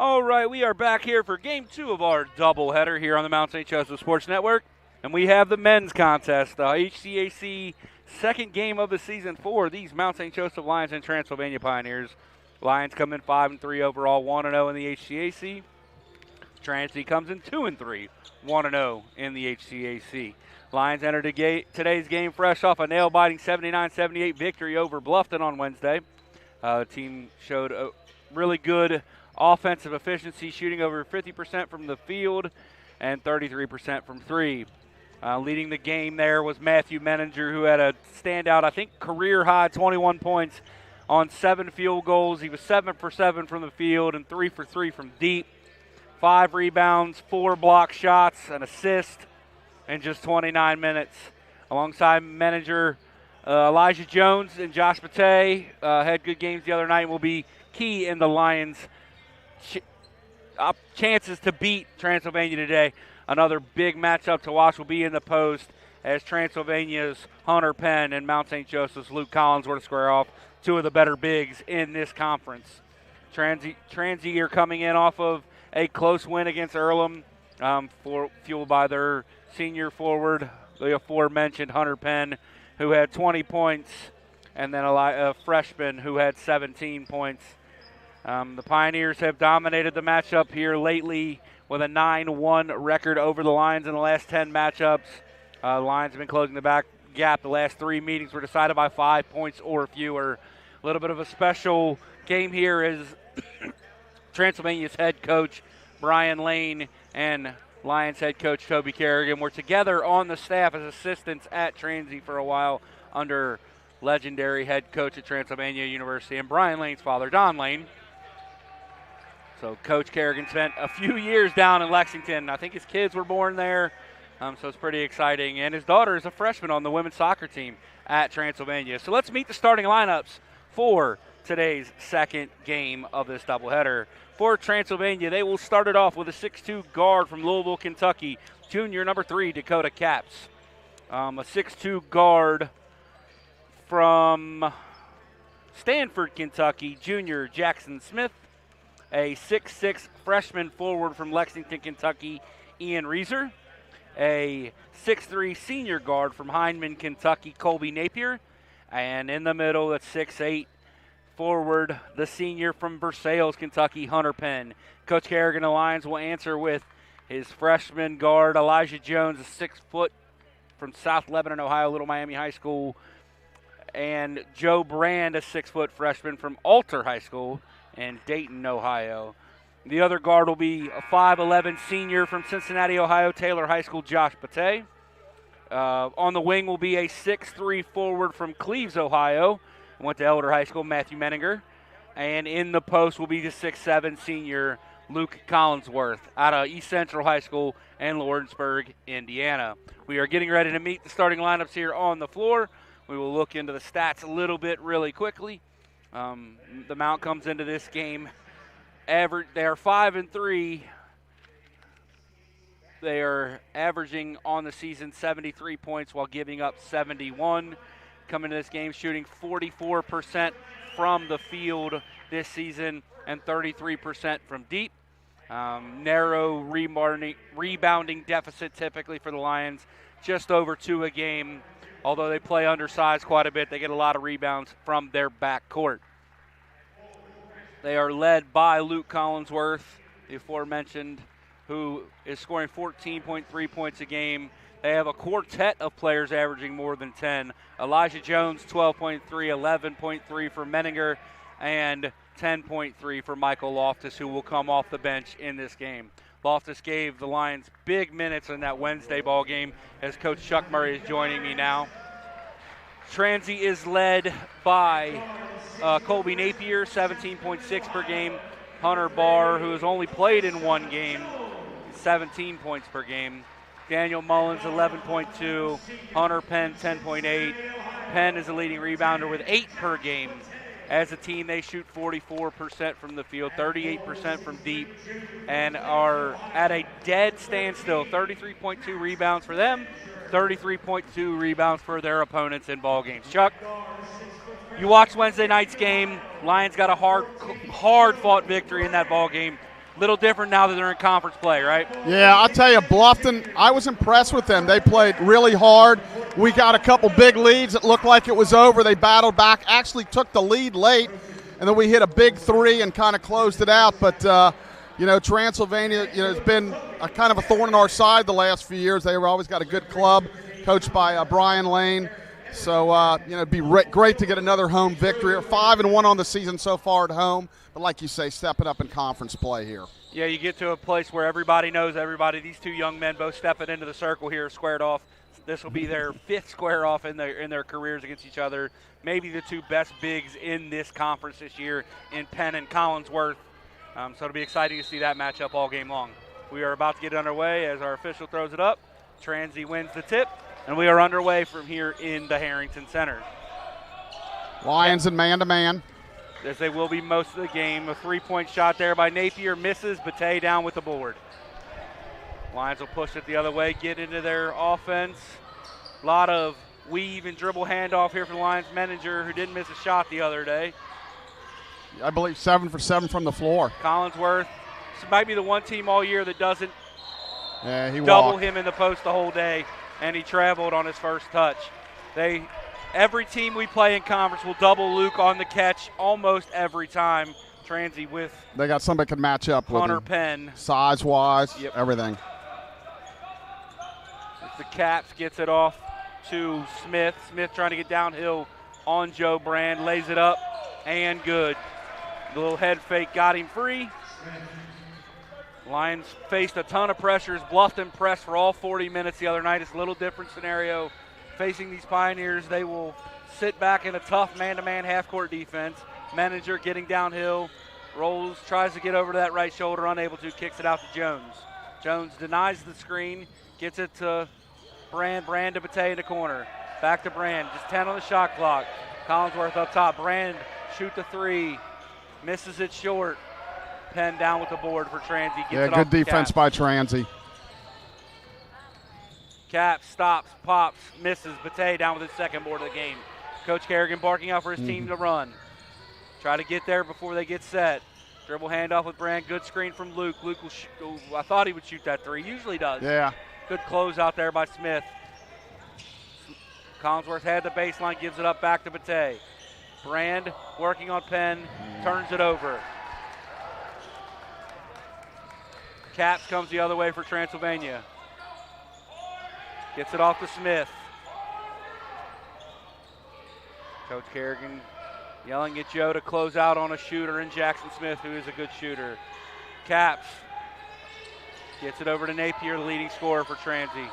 All right, we are back here for Game 2 of our doubleheader here on the Mount St. Joseph Sports Network. And we have the men's contest, the HCAC second game of the season for these Mount St. Joseph Lions and Transylvania Pioneers. Lions come in 5-3 overall, 1-0 in the HCAC. Transy comes in 2-3, 1-0 in the HCAC. Lions entered today's game fresh off a nail-biting 79-78 victory over Bluffton on Wednesday. The team showed a really good offensive efficiency, shooting over 50% from the field and 33% from three. Leading the game there was Matthew Menninger, who had a standout, I think, career-high 21 points on 7 field goals. He was 7 for 7 from the field and 3 for 3 from deep. 5 rebounds, 4 block shots, an assist in just 29 minutes. Alongside Menninger, Elijah Jones and Josh Batey had good games the other night and will be key in the Lions' chances to beat Transylvania today. Another big matchup to watch will be in the post as Transylvania's Hunter Penn and Mount St. Joseph's Luke Collins were to square off, two of the better bigs in this conference. Transy are coming in off of a close win against Earlham, fueled by their senior forward, the aforementioned Hunter Penn, who had 20 points, and then a freshman who had 17 points. The Pioneers have dominated the matchup here lately with a 9-1 record over the Lions in the last 10 matchups. The Lions have been closing the gap. The last 3 meetings were decided by 5 points or fewer. A little bit of a special game here is Transylvania's head coach, Brian Lane, and Lions head coach, Toby Kerrigan, were together on the staff as assistants at Transy for a while under legendary head coach at Transylvania University and Brian Lane's father, Don Lane. So Coach Kerrigan spent a few years down in Lexington. I think his kids were born there, so it's pretty exciting. And his daughter is a freshman on the women's soccer team at Transylvania. So let's meet the starting lineups for today's second game of this doubleheader. For Transylvania, they will start it off with a 6'2 guard from Louisville, Kentucky, junior number 3, Dakota Capps. A 6'2 guard from Stanford, Kentucky, junior Jackson Smith. A 6'6 freshman forward from Lexington, Kentucky, Ian Reeser. A 6'3 senior guard from Hindman, Kentucky, Colby Napier. And in the middle, at 6'8 forward, the senior from Versailles, Kentucky, Hunter Penn. Coach Kerrigan, the Lions, will answer with his freshman guard, Elijah Jones, a 6 foot from South Lebanon, Ohio, Little Miami High School. And Joe Brand, a 6 foot freshman from Alter High School in Dayton, Ohio. The other guard will be a 5'11 senior from Cincinnati, Ohio, Taylor High School, Josh Batey. On the wing will be a 6'3 forward from Cleves, Ohio, went to Elder High School, Matthew Menninger. And in the post will be the 6'7 senior Luke Collinsworth out of East Central High School in Lawrenceburg, Indiana. We are getting ready to meet the starting lineups here on the floor. We will look into the stats a little bit really quickly. The Mount comes into this game. They are 5-3. They are averaging on the season 73 points while giving up 71. Coming to this game shooting 44% from the field this season and 33% from deep. Narrow rebounding deficit typically for the Lions, just over 2 a game. Although they play undersized quite a bit, they get a lot of rebounds from their backcourt. They are led by Luke Collinsworth, the aforementioned, who is scoring 14.3 points a game. They have a quartet of players averaging more than 10. Elijah Jones, 12.3, 11.3 for Menninger, and 10.3 for Michael Loftus, who will come off the bench in this game. Loftus gave the Lions big minutes in that Wednesday ball game as Coach Chuck Murray is joining me now. Transy is led by Colby Napier, 17.6 per game. Hunter Barr, who has only played in 1 game, 17 points per game. Daniel Mullins, 11.2. Hunter Penn, 10.8. Penn is a leading rebounder with 8 per game. As a team, they shoot 44% from the field, 38% from deep, and are at a dead standstill. 33.2 rebounds for them, 33.2 rebounds for their opponents in ball games. Chuck, you watched Wednesday night's game. Lions got a hard-fought victory in that ball game. Little different now that they're in conference play, right? Yeah, I'll tell you, Bluffton, I was impressed with them. They played really hard. We got a couple big leads. It looked like it was over. They battled back, actually took the lead late, and then we hit a big three and kind of closed it out. But, Transylvania, has been a kind of a thorn in our side the last few years. They've always got a good club coached by Brian Lane. So, it'd be great to get another home victory. 5-1 on the season so far at home. But like you say, stepping up in conference play here. Yeah, you get to a place where everybody knows everybody. These two young men both stepping into the circle here, squared off. This will be their fifth square off in their careers against each other. Maybe the two best bigs in this conference this year in Penn and Collinsworth. So it'll be exciting to see that matchup all game long. We are about to get underway as our official throws it up. Transy wins the tip, and we are underway from here in the Harrington Center. Lions and man-to-man. As they will be most of the game. A three-point shot there by Napier misses. Bate down with the board. Lions will push it the other way, get into their offense. A lot of weave and dribble handoff here for the Lions manager, who didn't miss a shot the other day. I believe 7 for 7 from the floor. Collinsworth, this might be the one team all year that doesn't he double walked him in the post the whole day, and he traveled on his first touch. Every team we play in conference will double Luke on the catch almost every time. Transy with they got somebody can match up with Hunter him. Penn. Size-wise, Yep. everything. The Caps gets it off to Smith. Smith trying to get downhill on Joe Brand. Lays it up and good. The little head fake got him free. Lions faced a ton of pressures. Bluffton pressed for all 40 minutes the other night. It's a little different scenario. Facing these Pioneers, they will sit back in a tough man-to-man half-court defense. Manager getting downhill, rolls, tries to get over to that right shoulder, unable to, kicks it out to Jones. Jones denies the screen, gets it to Brand to Bate in the corner. Back to Brand, just 10 on the shot clock. Collinsworth up top, Brand shoot the three, misses it short. Penn down with the board for Transy. Gets it good off the defense Caps. by Transy. Caps, stops, pops, misses. Bate down with his second board of the game. Coach Kerrigan barking out for his team to run. Try to get there before they get set. Dribble handoff with Brand. Good screen from Luke. Luke will I thought he would shoot that three. Usually does. Yeah. Good close out there by Smith. Collinsworth had the baseline, gives it up back to Bate. Brand working on Penn, turns it over. Caps comes the other way for Transylvania. Gets it off to Smith. Coach Kerrigan yelling at Joe to close out on a shooter in Jackson Smith, who is a good shooter. Caps gets it over to Napier, the leading scorer for Transy.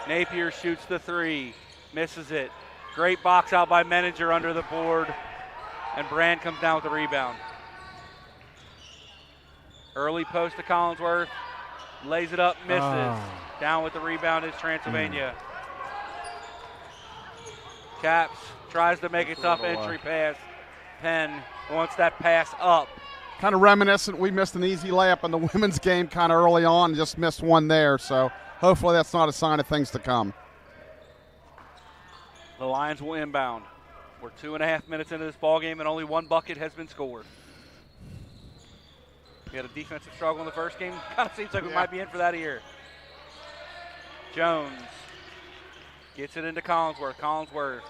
Napier shoots the three, misses it. Great box out by Menninger under the board, and Brand comes down with the rebound. Early post to Collinsworth, lays it up, misses. Down with the rebound is Transylvania. Caps tries to make a tough entry pass. Penn wants that pass up. Kind of reminiscent. We missed an easy layup in the women's game kind of early on, just missed one there. So hopefully that's not a sign of things to come. The Lions will inbound. We're 2.5 minutes into this ball game, and only one bucket has been scored. We had a defensive struggle in the first game. Kind of seems like we might be in for that here. Jones gets it into Collinsworth. Collinsworth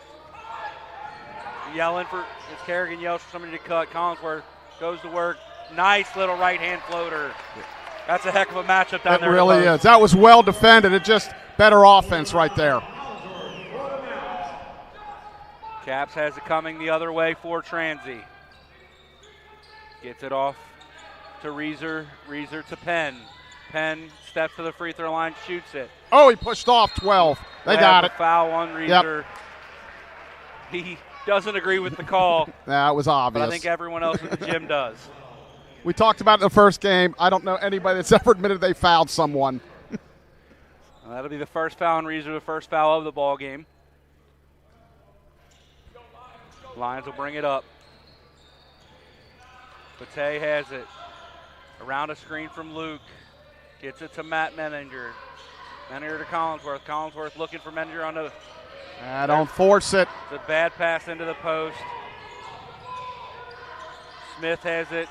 yelling for, as Kerrigan yells for somebody to cut. Collinsworth goes to work. Nice little right-hand floater. That's a heck of a matchup down there. It really is. That was well defended. It just better offense right there. Caps has it coming the other way for Transy. Gets it off to Reeser. Reeser to Penn. Penn steps to the free throw line, shoots it. Oh, he pushed off 12. They got it. Foul on Reeser. Yep. He doesn't agree with the call. That was obvious. But I think everyone else in the gym does. We talked about it in the first game. I don't know anybody that's ever admitted they fouled someone. Well, that'll be the first foul on Reeser, the first foul of the ball game. Lions will bring it up. Bate has it. Around a screen from Luke. Gets it to Matt Menninger. Menninger to Collinsworth. Collinsworth looking for Menninger on the... Don't force it. It's a bad pass into the post. Smith has it.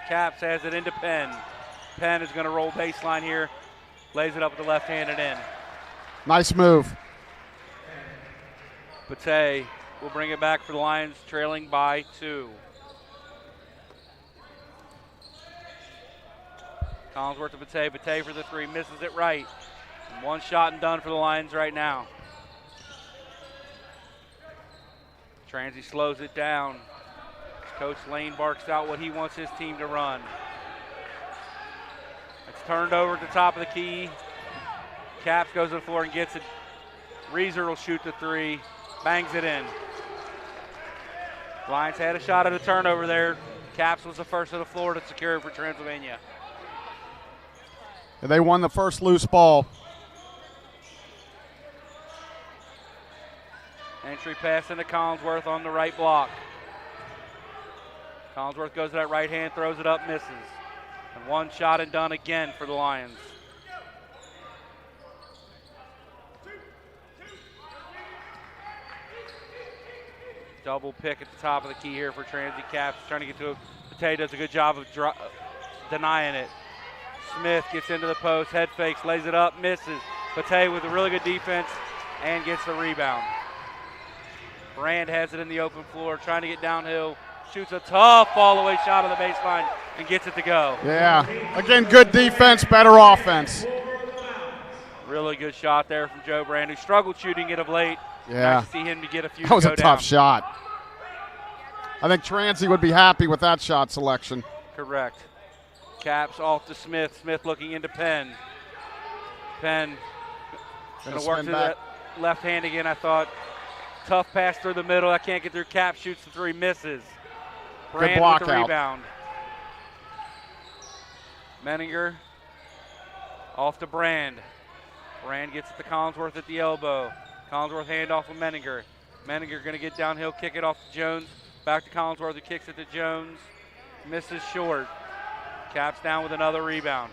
Caps has it into Penn. Penn is going to roll baseline here. Lays it up with the left hand and in. Nice move. Bate will bring it back for the Lions, trailing by 2. Collinsworth to Bate. Bate for the 3, misses it right. And 1 shot and done for the Lions right now. Transy slows it down. Coach Lane barks out what he wants his team to run. It's turned over at the top of the key. Caps goes to the floor and gets it. Reeser will shoot the 3, bangs it in. Lions had a shot at a turnover there. Caps was the first of the floor to secure it for Transylvania. And they won the first loose ball. Entry pass into Collinsworth on the right block. Collinsworth goes to that right hand, throws it up, misses. And 1 shot and done again for the Lions. Double pick at the top of the key here for Transy. Caps trying to get to it. Bate does a good job of denying it. Smith gets into the post, head fakes, lays it up, misses. Bate with a really good defense and gets the rebound. Brand has it in the open floor, trying to get downhill. Shoots a tough fall-away shot on the baseline and gets it to go. Yeah, again, good defense, better offense. Really good shot there from Joe Brand, who struggled shooting it of late. Yeah. Nice to see him to get a few That was to a go tough down. shot. I think Transy would be happy with that shot selection. Correct. Caps off to Smith. Smith looking into Penn. Penn going to work through that left hand again, I thought. Tough pass through the middle. I can't get through. Caps shoots the 3, misses. Brand block with the out. rebound. Menninger off to Brand. Brand gets it to Collinsworth at the elbow. Collinsworth handoff with Menninger. Menninger going to get downhill, kick it off to Jones. Back to Collinsworth, who kicks it to Jones. Misses short. Caps down with another rebound.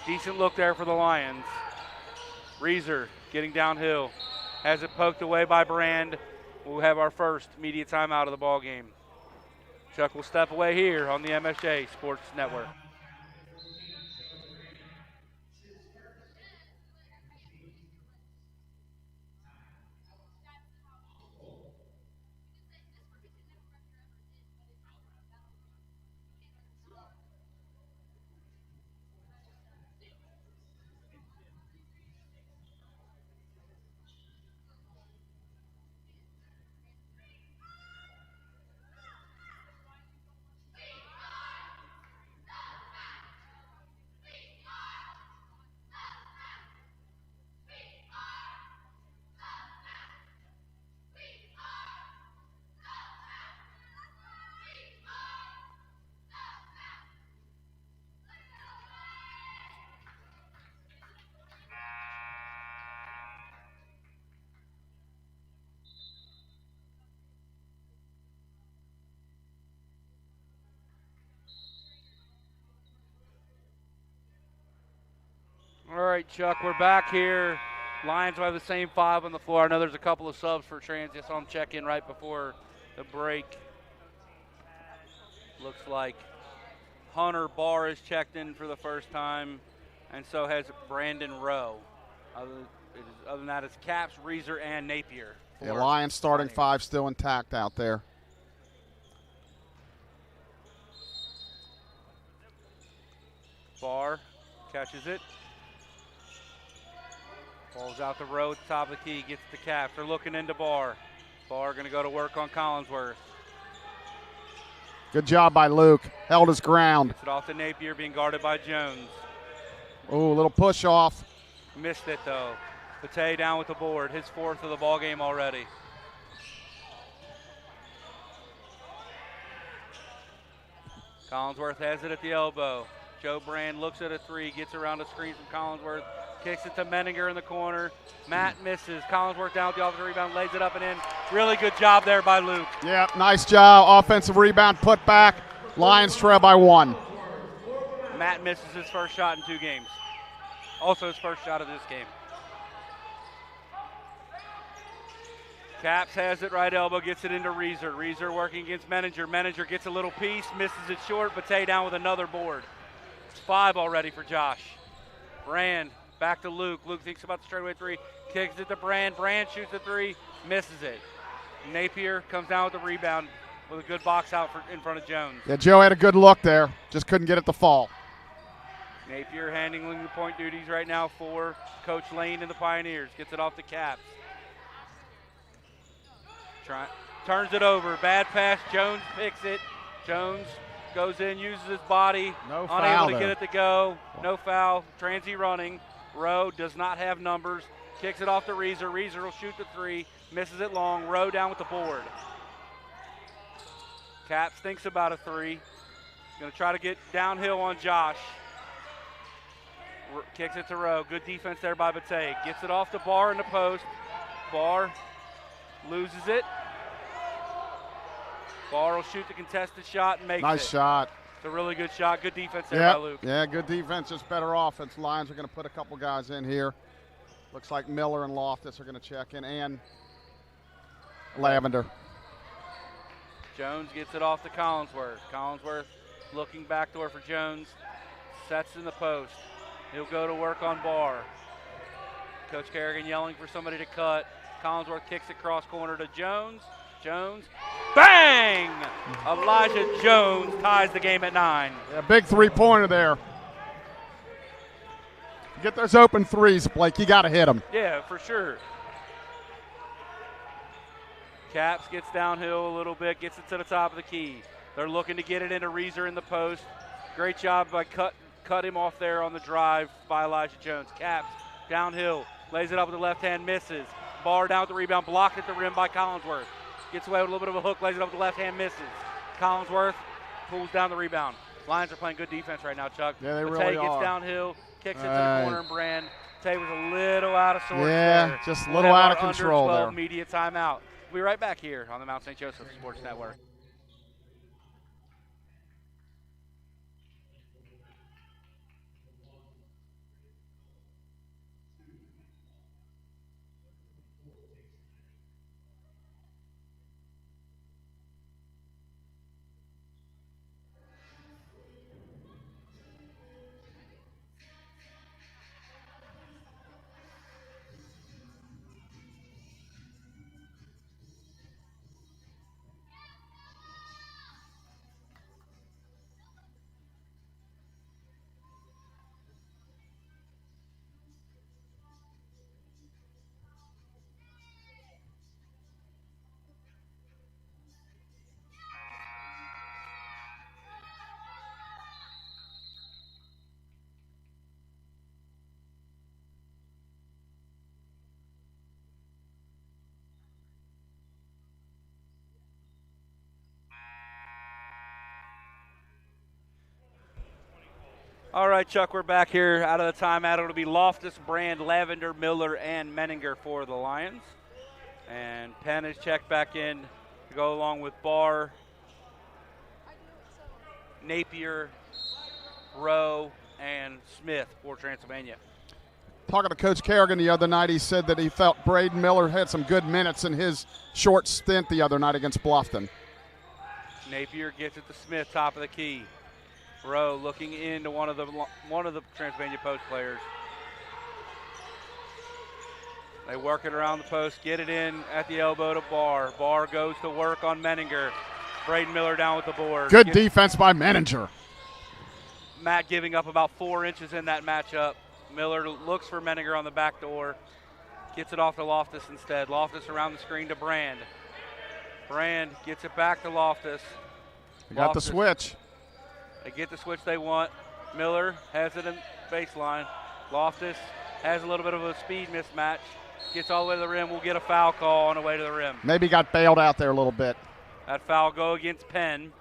Decent look there for the Lions. Reeser getting downhill. Has it poked away by Brand. We'll have our first media timeout of the ball game. Chuck will step away here on the MSJ Sports Network. All right, Chuck, we're back here. Lions will have the same 5 on the floor. I know there's a couple of subs for Transy. I saw them check in right before the break. Looks like Hunter Barr has checked in for the first time, and so has Brandon Rowe. Other than that, it's Caps, Reeser, and Napier. The Lions starting 5 still intact out there. Barr catches it. Ball's out the road, top of the key, gets the Caps. They're looking into Barr. Barr going to go to work on Collinsworth. Good job by Luke. Held his ground. Gets it off to Napier, being guarded by Jones. Ooh, a little push off. Missed it, though. Bate down with the board. His 4th of the ball game already. Collinsworth has it at the elbow. Joe Brand looks at a 3, gets around a screen from Collinsworth. Kicks it to Menninger in the corner. Matt misses. Collinsworth down with the offensive rebound, lays it up and in. Really good job there by Luke. Yeah, nice job. Offensive rebound, put back. Lions trail by 1. Matt misses his first shot in 2 games. Also his first shot of this game. Caps has it right elbow, gets it into Reeser. Reeser working against Menninger. Menninger gets a little piece, misses it short. Bate down with another board. It's 5 already for Josh. Brand back to Luke. Luke thinks about the straightaway 3, kicks it to Brand. Brand shoots the 3, misses it. Napier comes down with the rebound with a good box out in front of Jones. Yeah, Joe had a good look there, just couldn't get it to fall. Napier handling the point duties right now for Coach Lane and the Pioneers. Gets it off the Caps. Turns it over. Bad pass. Jones picks it. Jones goes in, uses his body. No foul unable to there. get it to go. No foul. Transy running. Rowe does not have numbers. Kicks it off to Reeser. Reeser will shoot the 3. Misses it long. Rowe down with the board. Caps thinks about a 3. Going to try to get downhill on Josh. Kicks it to Rowe. Good defense there by Bate. Gets it off the Barr in the post. Barr loses it. Barr will shoot the contested shot and makes it. Nice shot. It's a really good shot. Good defense there by Luke. Yeah, good defense, just better offense. Lions are going to put a couple guys in here. Looks like Miller and Loftus are going to check in, and Lavender. Jones gets it off to Collinsworth. Collinsworth looking backdoor for Jones. Sets in the post. He'll go to work on Barr. Coach Kerrigan yelling for somebody to cut. Collinsworth kicks it cross corner to Jones. Jones, bang! Elijah Jones ties the game at 9. Yeah, big three-pointer there. Get those open threes, Blake. You got to hit them. Yeah, for sure. Caps gets downhill a little bit, gets it to the top of the key. They're looking to get it into Reeser in the post. Great job by cut him off there on the drive by Elijah Jones. Caps downhill, lays it up with the left hand, misses. Barr down with the rebound, blocked at the rim by Collinsworth. Gets away with a little bit of a hook, lays it up with the left hand, misses. Collinsworth pulls down the rebound. Lions are playing good defense right now, Chuck. Yeah, they Bate really gets are. downhill, kicks it to the corner, and Brand. Tate was a little out of sorts Yeah, there. just a We'll little have out of our control under 12 there. Media timeout. We'll be right back here on the Mount St. Joseph Sports Network. All right, Chuck, we're back here out of the timeout. It'll be Loftus, Brand, Lavender, Miller, and Menninger for the Lions. And Penn is checked back in to go along with Barr, Napier, Rowe, and Smith for Transylvania. Talking to Coach Kerrigan the other night, he said that he felt Braden Miller had some good minutes in his short stint the other night against Bluffton. Napier gets it to Smith, top of the key. Rowe looking into one of the Transylvania post players. They work it around the post, get it in at the elbow to Barr. Barr goes to work on Menninger. Braden Miller down with the board. Good defense by Menninger. Matt giving up about 4 inches in that matchup. Miller looks for Menninger on the back door. Gets it off to Loftus instead. Loftus around the screen to Brand. Brand gets it back to Loftus. Got the switch. They get the switch they want. Miller has it in baseline. Loftus has a little bit of a speed mismatch. Gets all the way to the rim. We'll get a foul call on the way to the rim. Maybe got bailed out there a little bit. That foul go against Penn.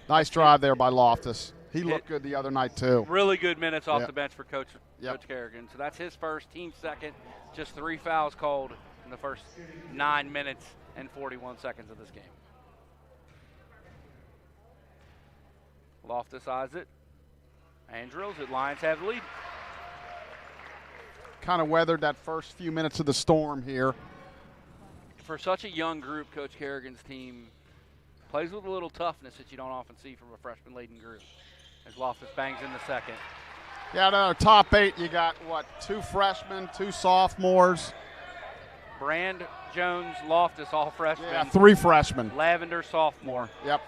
Nice drive there by Loftus. He looked good the other night, too. Really good minutes off Yep. the bench for Coach Yep. Kerrigan. So that's his first, team second. Just 3 fouls called in the first 9 minutes and 41 seconds of this game. Loftus eyes it and drills it. Lions have the lead. kind of weathered that first few minutes of the storm here. For such a young group, Coach Kerrigan's team plays with a little toughness that you don't often see from a freshman-laden group. As Loftus bangs in the second. Yeah, no, top 8, you got, what, 2 freshmen, 2 sophomores. Brand, Jones, Loftus, all freshmen. Yeah, 3 freshmen. Lavender, sophomore. Yep.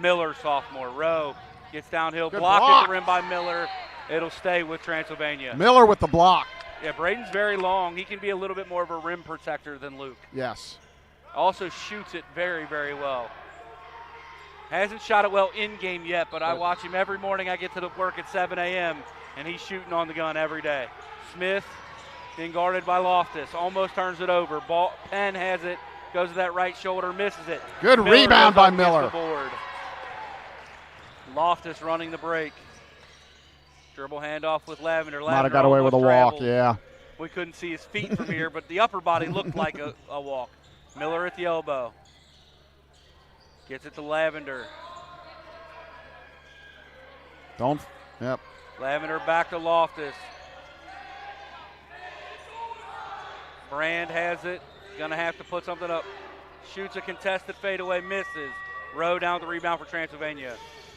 Miller, sophomore. Rowe gets downhill, Good blocked block. at the rim by Miller. It'll stay with Transylvania. Miller with the block. Yeah, Braden's very long. He can be a little bit more of a rim protector than Luke. Yes. Also shoots it very, very well. Hasn't shot it well in-game yet, but I watch him every morning. I get to the work at 7 a.m., and he's shooting on the gun every day. Smith being guarded by Loftus. Almost turns it over. Penn has it. Goes to that right shoulder, misses it. Good Miller rebound goes by up, gets Miller. the board. Loftus running the break. Dribble handoff with Lavender. Might have got away with a walk, yeah. We couldn't see his feet from here, but the upper body looked like a walk. Miller at the elbow. Gets it to Lavender. Yep. Lavender back to Loftus. Brand has it. Gonna have to put something up. Shoots a contested fadeaway, misses. Rowe down with the rebound for Transylvania.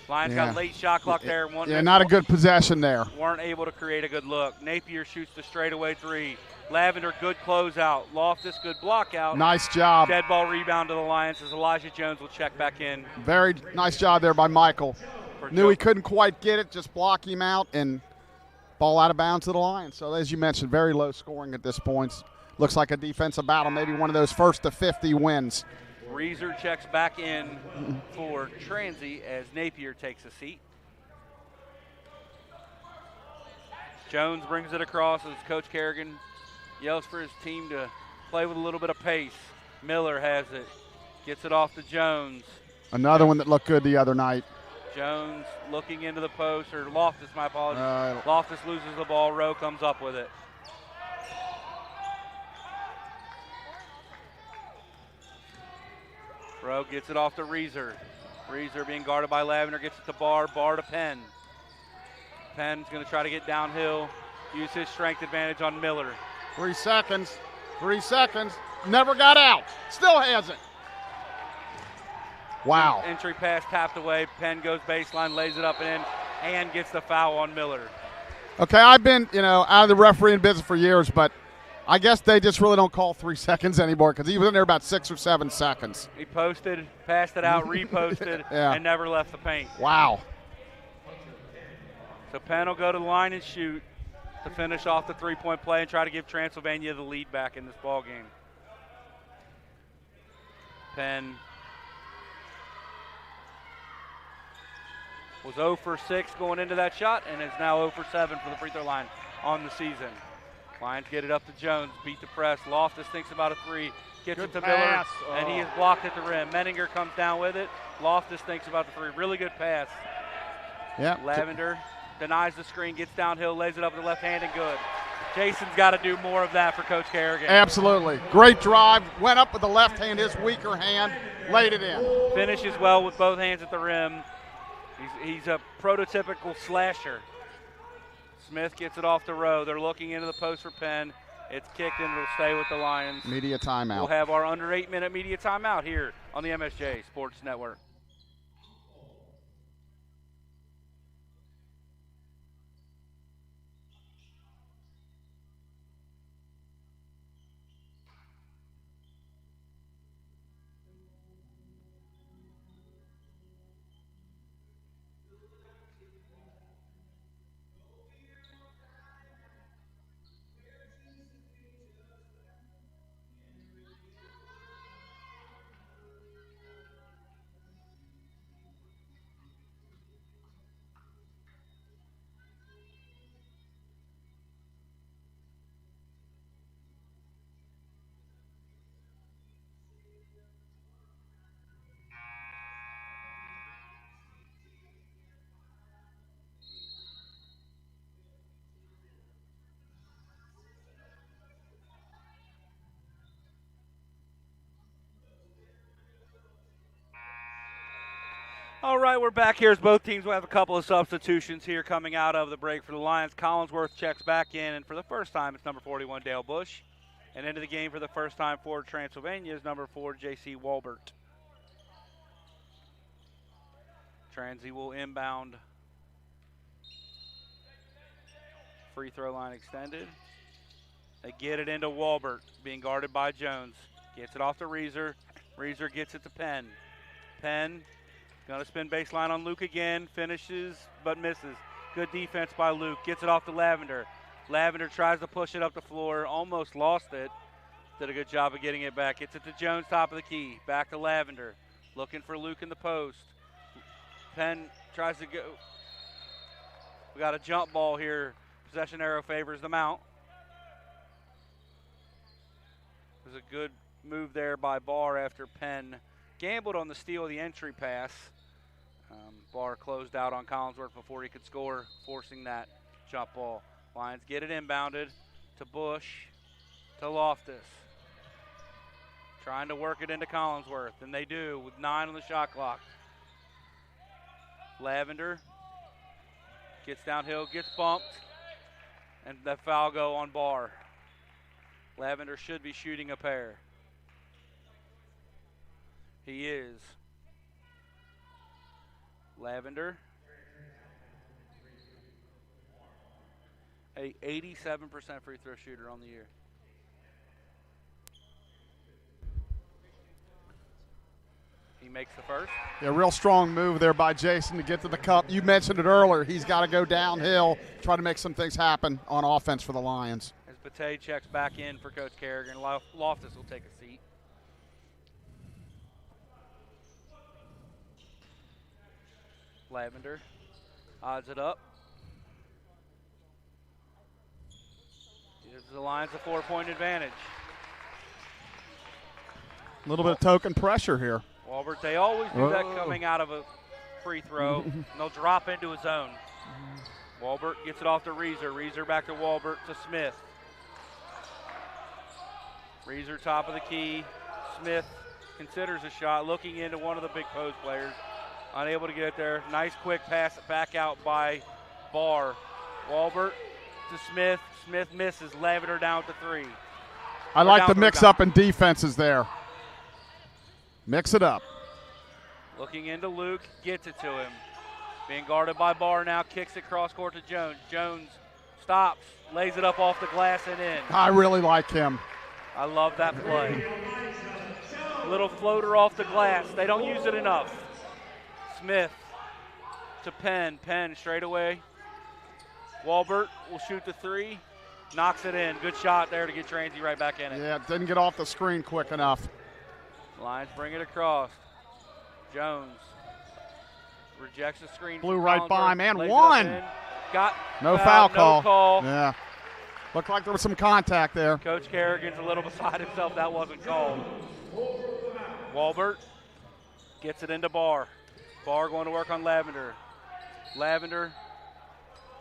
Lions got late shot clock there. Not a good possession there. Weren't able to create a good look. Napier shoots the straightaway 3. Lavender, good closeout. Loftus, good block out. Nice job. Dead ball rebound to the Lions as Elijah Jones will check back in. Very nice job there by Michael. Knew he couldn't quite get it, just block him out, and ball out of bounds to the Lions. So as you mentioned, very low scoring at this point. Looks like a defensive battle, maybe one of those first to 50 wins. Reeser checks back in for Transy as Napier takes a seat. Jones brings it across as Coach Kerrigan yells for his team to play with a little bit of pace. Miller has it. Gets it off to Jones. Another one that looked good the other night. Jones looking into the post, or Loftus, my apologies. Loftus loses the ball. Rowe comes up with it. Rowe gets it off to Reeser. Reeser being guarded by Lavender, gets it to Barr to Penn. Penn's going to try to get downhill, use his strength advantage on Miller. 3 seconds. 3 seconds. Never got out. Still has it. Wow. Entry pass tapped away. Penn goes baseline, lays it up and in, and gets the foul on Miller. Okay, I've been, out of the refereeing business for years, but I guess they just really don't call 3 seconds anymore because he was in there about 6 or 7 seconds. He posted, passed it out, reposted, and never left the paint. Wow. So Penn will go to the line and shoot to finish off the three-point play and try to give Transylvania the lead back in this ball game. Penn was 0 for 6 going into that shot and is now 0 for 7 for the free throw line on the season. Lions get it up to Jones, beat the press. Loftus thinks about a 3, gets it to Miller, and he is blocked at the rim. Menninger comes down with it. Loftus thinks about the 3. Really good pass. Yeah. Lavender denies the screen, gets downhill, lays it up with the left hand, and good. Jason's got to do more of that for Coach Kerrigan. Absolutely. Great drive. Went up with the left hand, his weaker hand, laid it in. Finishes well with both hands at the rim. He's a prototypical slasher. Smith gets it off the row. They're looking into the post for Penn. It's kicked and it'll stay with the Lions. Media timeout. We'll have our under 8-minute media timeout here on the MSJ Sports Network. All right, we're back here as both teams will have a couple of substitutions here coming out of the break for the Lions. Collinsworth checks back in, and for the first time, it's number 41, Dale Bush. And into the game for the first time for Transylvania is number 4, J.C. Walbert. Transy will inbound. Free throw line extended. They get it into Walbert, being guarded by Jones. Gets it off to Reeser. Reeser gets it to Penn. Penn gonna spin baseline on Luke again. Finishes, but misses. Good defense by Luke. Gets it off to Lavender. Lavender tries to push it up the floor. Almost lost it. Did a good job of getting it back. Gets it to Jones, top of the key. Back to Lavender. Looking for Luke in the post. Penn tries to go. We got a jump ball here. Possession arrow favors the Mount. It was a good move there by Barr after Penn gambled on the steal of the entry pass. Barr closed out on Collinsworth before he could score, forcing that jump ball. Lions get it inbounded to Bush, to Loftus. Trying to work it into Collinsworth, and they do with 9 on the shot clock. Lavender gets downhill, gets bumped, and the foul go on Barr. Lavender should be shooting a pair. He is. Lavender, a 87% free throw shooter on the year. He makes the first. Yeah, real strong move there by Jason to get to the cup. You mentioned it earlier. He's got to go downhill, try to make some things happen on offense for the Lions. As Bate checks back in for Coach Carrigan, Loftus will take a seat. Lavender odds it up. Gives the Lions a 4-point advantage. A little bit of token pressure here. Walbert, they always do that coming out of a free throw. And they'll drop into his zone. Walbert gets it off to Reeser. Reeser back to Walbert to Smith. Reeser top of the key. Smith considers a shot, looking into one of the big post players. Unable to get it there. Nice quick pass back out by Barr. Walbert to Smith. Smith misses. Lavender down to 3. I like the mix-up in defenses there. Mix it up. Looking into Luke. Gets it to him. Being guarded by Barr now. Kicks it cross court to Jones. Jones stops. Lays it up off the glass and in. I really like him. I love that play. Little floater off the glass. They don't use it enough. Smith to Penn. Penn straight away. Walbert will shoot the 3. Knocks it in. Good shot there to get Transy right back in it. Yeah, didn't get off the screen quick enough. Lions bring it across. Jones rejects the screen. Blew right by him and won. Got no foul call. No call. Yeah. Looked like there was some contact there. Coach Carrigan's a little beside himself. That wasn't called. Walbert gets it into Barr. Barr going to work on Lavender. Lavender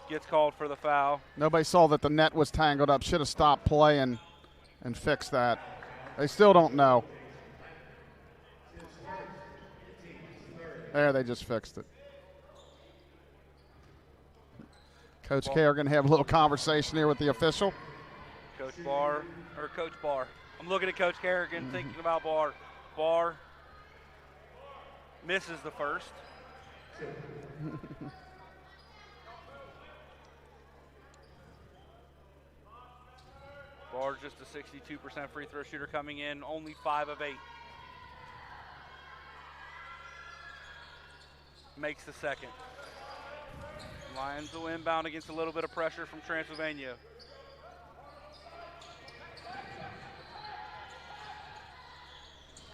gets called for the foul. Nobody saw that the net was tangled up. Should have stopped playing and fixed that. They still don't know. There, they just fixed it. Coach Carrigan have a little conversation here with the official. Coach Barr. I'm looking at Coach Carrigan, thinking about Barr. Barr misses the first. Barr's just a 62% free throw shooter coming in, only 5 of 8. Makes the second. Lions will inbound against a little bit of pressure from Transylvania.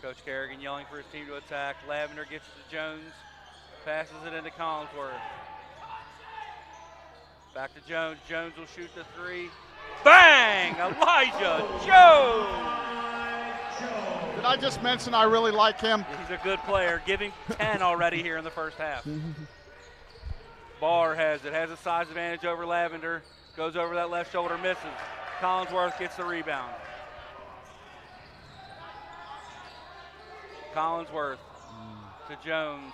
Coach Carrigan yelling for his team to attack. Lavender gets it to Jones, passes it into Collinsworth. Back to Jones. Jones will shoot the 3. Bang! Elijah Jones! Did I just mention I really like him? He's a good player. Giving 10 already here in the first half. Barr has a size advantage over Lavender. Goes over that left shoulder, misses. Collinsworth gets the rebound. Collinsworth to Jones.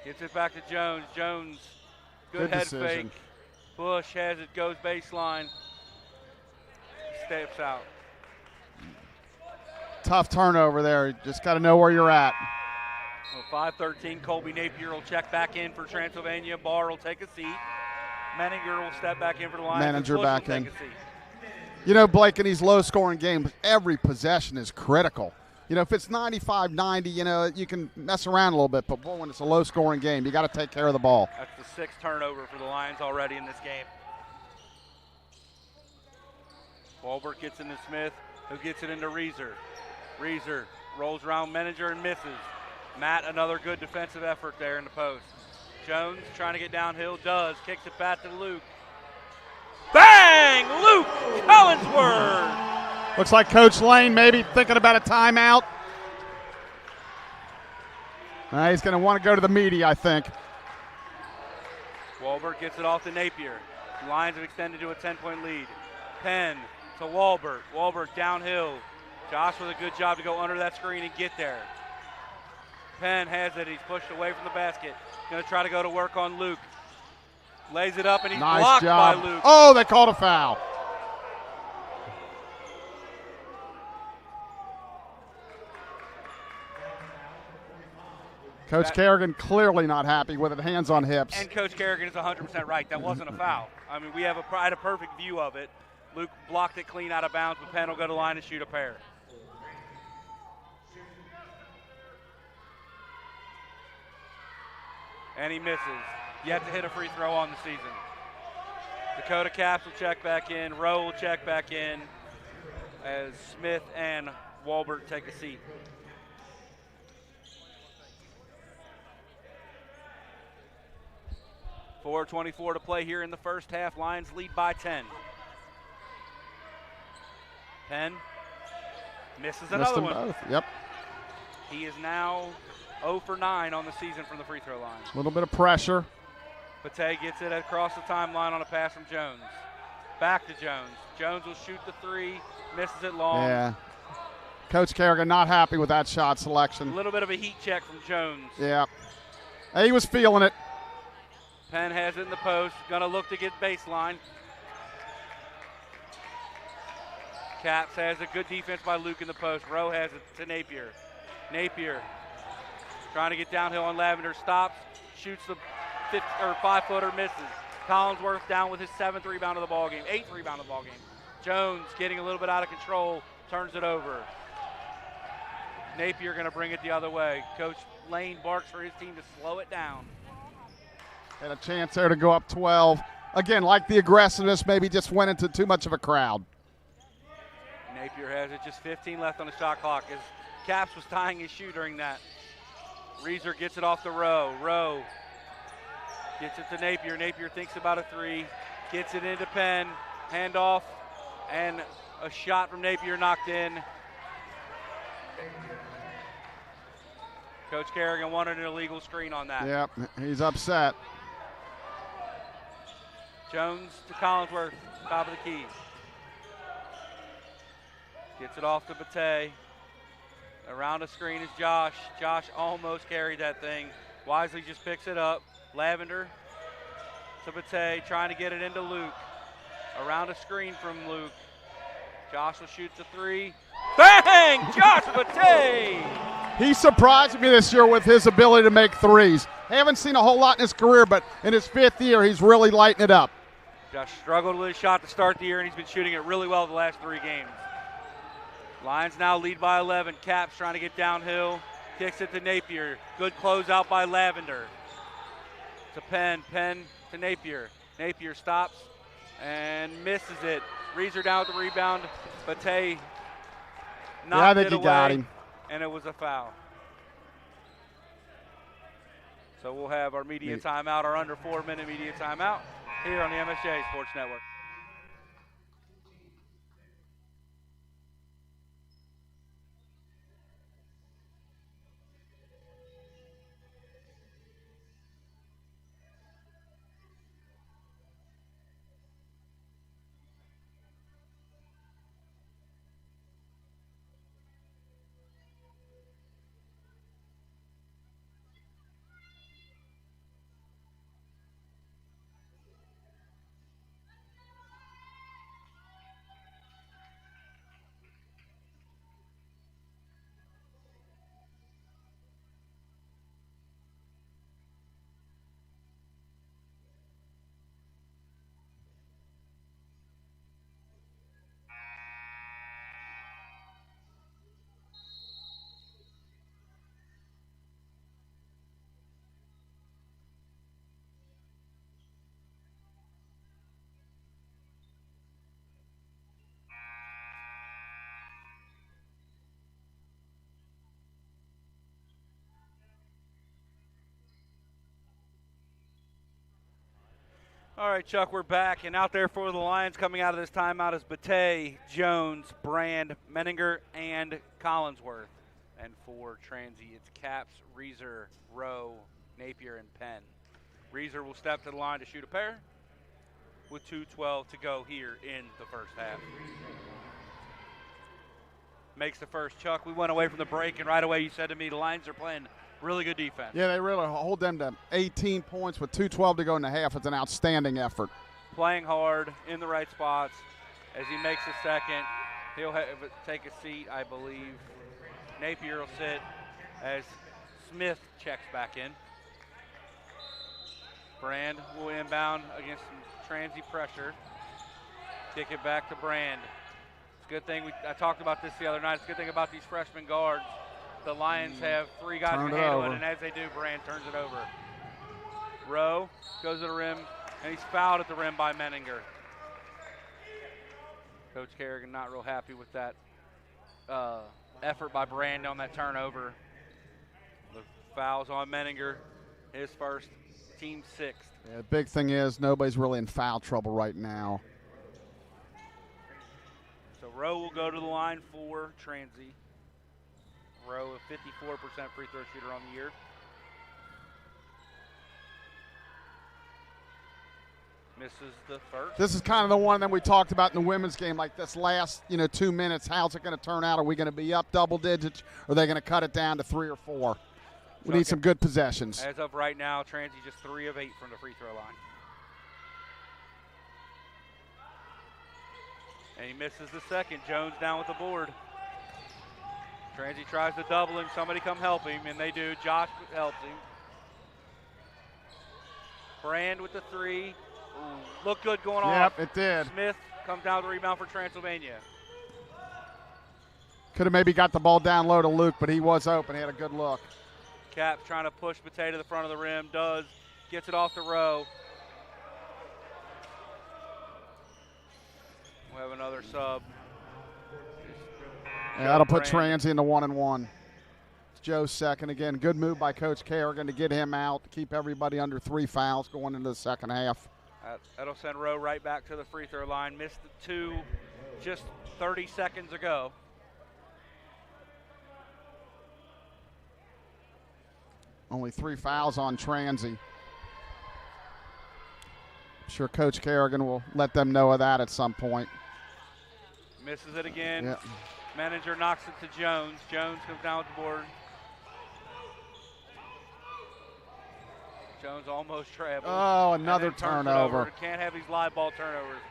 Gets it back to Jones. Jones, good head decision. fake. Bush has it, goes baseline. Steps out. Tough turnover there. Just got to know where you're at. Well, 5-13, Colby Napier will check back in for Transylvania. Barr will take a seat. Menninger will step back in for the Lions. Manager back in. Take a seat. You know, Blake, in these low-scoring games, every possession is critical. You know, if it's 95-90, you know, you can mess around a little bit. But, boy, when it's a low-scoring game, you got to take care of the ball. That's the 6th turnover for the Lions already in this game. Walbert gets into Smith, who gets it into Reeser. Reeser rolls around Menninger and misses. Matt, another good defensive effort there in the post. Jones trying to get downhill, does. Kicks it back to Luke. Bang! Luke Collinsworth! Looks like Coach Lane maybe thinking about a timeout. He's going to want to go to the media, I think. Walbert gets it off to Napier. The Lions have extended to a 10-point lead. Penn to Walbert. Walbert downhill. Josh with a good job to go under that screen and get there. Penn has it. He's pushed away from the basket. Going to try to go to work on Luke. Lays it up, and he's blocked by Luke. Oh, they called a foul. Coach Kerrigan clearly not happy with it, hands on hips. And Coach Kerrigan is 100% right. That wasn't a foul. I mean, we had a perfect view of it. Luke blocked it clean out of bounds, but Penn will go to the line and shoot a pair. And he misses. Yet to hit a free throw on the season. Dakota Caps will check back in. Rowe will check back in as Smith and Walbert take a seat. .4:24 to play here in the first half. Lions lead by 10. Penn misses another one. Both. Yep. He is now 0 for 9 on the season from the free throw line. A little bit of pressure. Pate gets it across the timeline on a pass from Jones. Back to Jones. Jones will shoot the three, misses it long. Yeah. Coach Kerrigan not happy with that shot selection. A little bit of a heat check from Jones. Yeah. He was feeling it. Penn has it in the post. Gonna look to get baseline. Caps has a good defense by Luke in the post. Rowe has it to Napier. Napier trying to get downhill on Lavender. Stops. Shoots the 5-footer, misses. Collinsworth down with his 7th rebound of the ball game. 8th rebound of the ball game. Jones getting a little bit out of control. Turns it over. Napier gonna bring it the other way. Coach Lane barks for his team to slow it down. Had a chance there to go up 12. Again, like the aggressiveness, maybe just went into too much of a crowd. Napier has it, just 15 left on the shot clock as Caps was tying his shoe during that. Reeser gets it off the Rowe. Rowe gets it to Napier. Napier thinks about a three, gets it into Penn, handoff, and a shot from Napier knocked in. Coach Kerrigan wanted an illegal screen on that. Yep, he's upset. Jones to Collinsworth, top of the key. Gets it off to Bate. Around the screen is Josh. Josh almost carried that thing. Wisely just picks it up. Lavender to Bate, trying to get it into Luke. Around a screen from Luke. Josh will shoot the three. Bang! Josh Bate! He surprised me this year with his ability to make threes. Haven't seen a whole lot in his career, but in his 5th year, he's really lighting it up. Josh struggled with his shot to start the year, and he's been shooting it really well the last 3 games. Lions now lead by 11. Caps trying to get downhill. Kicks it to Napier. Good closeout by Lavender. To Penn. Penn to Napier. Napier stops and misses it. Reeser down with the rebound. Bate knocked it away. Got him. And it was a foul. So we'll have our media timeout, our under 4-minute media timeout here on the MSJ Sports Network. All right, Chuck, we're back, and out there for the Lions coming out of this timeout is Bate, Jones, Brand, Menninger, and Collinsworth. And for Transy, it's Caps, Reeser, Rowe, Napier, and Penn. Reeser will step to the line to shoot a pair with 2:12 to go here in the first half. Makes the first. Chuck, we went away from the break, and right away you said to me the Lions are playing really good defense. Yeah, they really hold them to 18 points with 2:12 to go in the half. It's an outstanding effort. Playing hard in the right spots. As he makes the second, he'll take a seat, I believe. Napier will sit as Smith checks back in. Brand will inbound against some transy pressure. Kick it back to Brand. It's a good thing, I talked about this the other night, it's a good thing about these freshman guards. The Lions have three guys who can handle it, and as they do, Brand turns it over. Rowe goes to the rim, and he's fouled at the rim by Menninger. Coach Kerrigan not real happy with that effort by Brand on that turnover. The foul's on Menninger, his first, team sixth. Yeah, the big thing is nobody's really in foul trouble right now. So Rowe will go to the line for Transy. Rowe, a 54% free throw shooter on the year. Misses the first. This is kind of the one that we talked about in the women's game, like this last 2 minutes. How's it going to turn out? Are we going to be up double digits, or are they going to cut it down to 3 or 4? We need some good possessions. As of right now, Transy just 3 of 8 from the free throw line. And he misses the second. Jones down with the board. Transy tries to double him. Somebody come help him, and they do. Josh helps him. Brand with the 3. Ooh, looked good going off. Yep, it did. Smith comes down with the rebound for Transylvania. Could have maybe got the ball down low to Luke, but he was open. He had a good look. Caps trying to push Bate to the front of the rim. Does. Gets it off the row. We'll have another sub. Yeah, that'll put Transy in the 1-and-1. It's Joe's second. Again, good move by Coach Kerrigan to get him out, to keep everybody under 3 fouls going into the second half. That'll send Rowe right back to the free throw line. Missed the 2 just 30 seconds ago. Only 3 fouls on Transy. I'm sure Coach Kerrigan will let them know of that at some point. Misses it again. Yep. Manager knocks it to Jones. Jones comes down with the board. Jones almost traveled. Oh, another turnover. Can't have these live ball turnovers.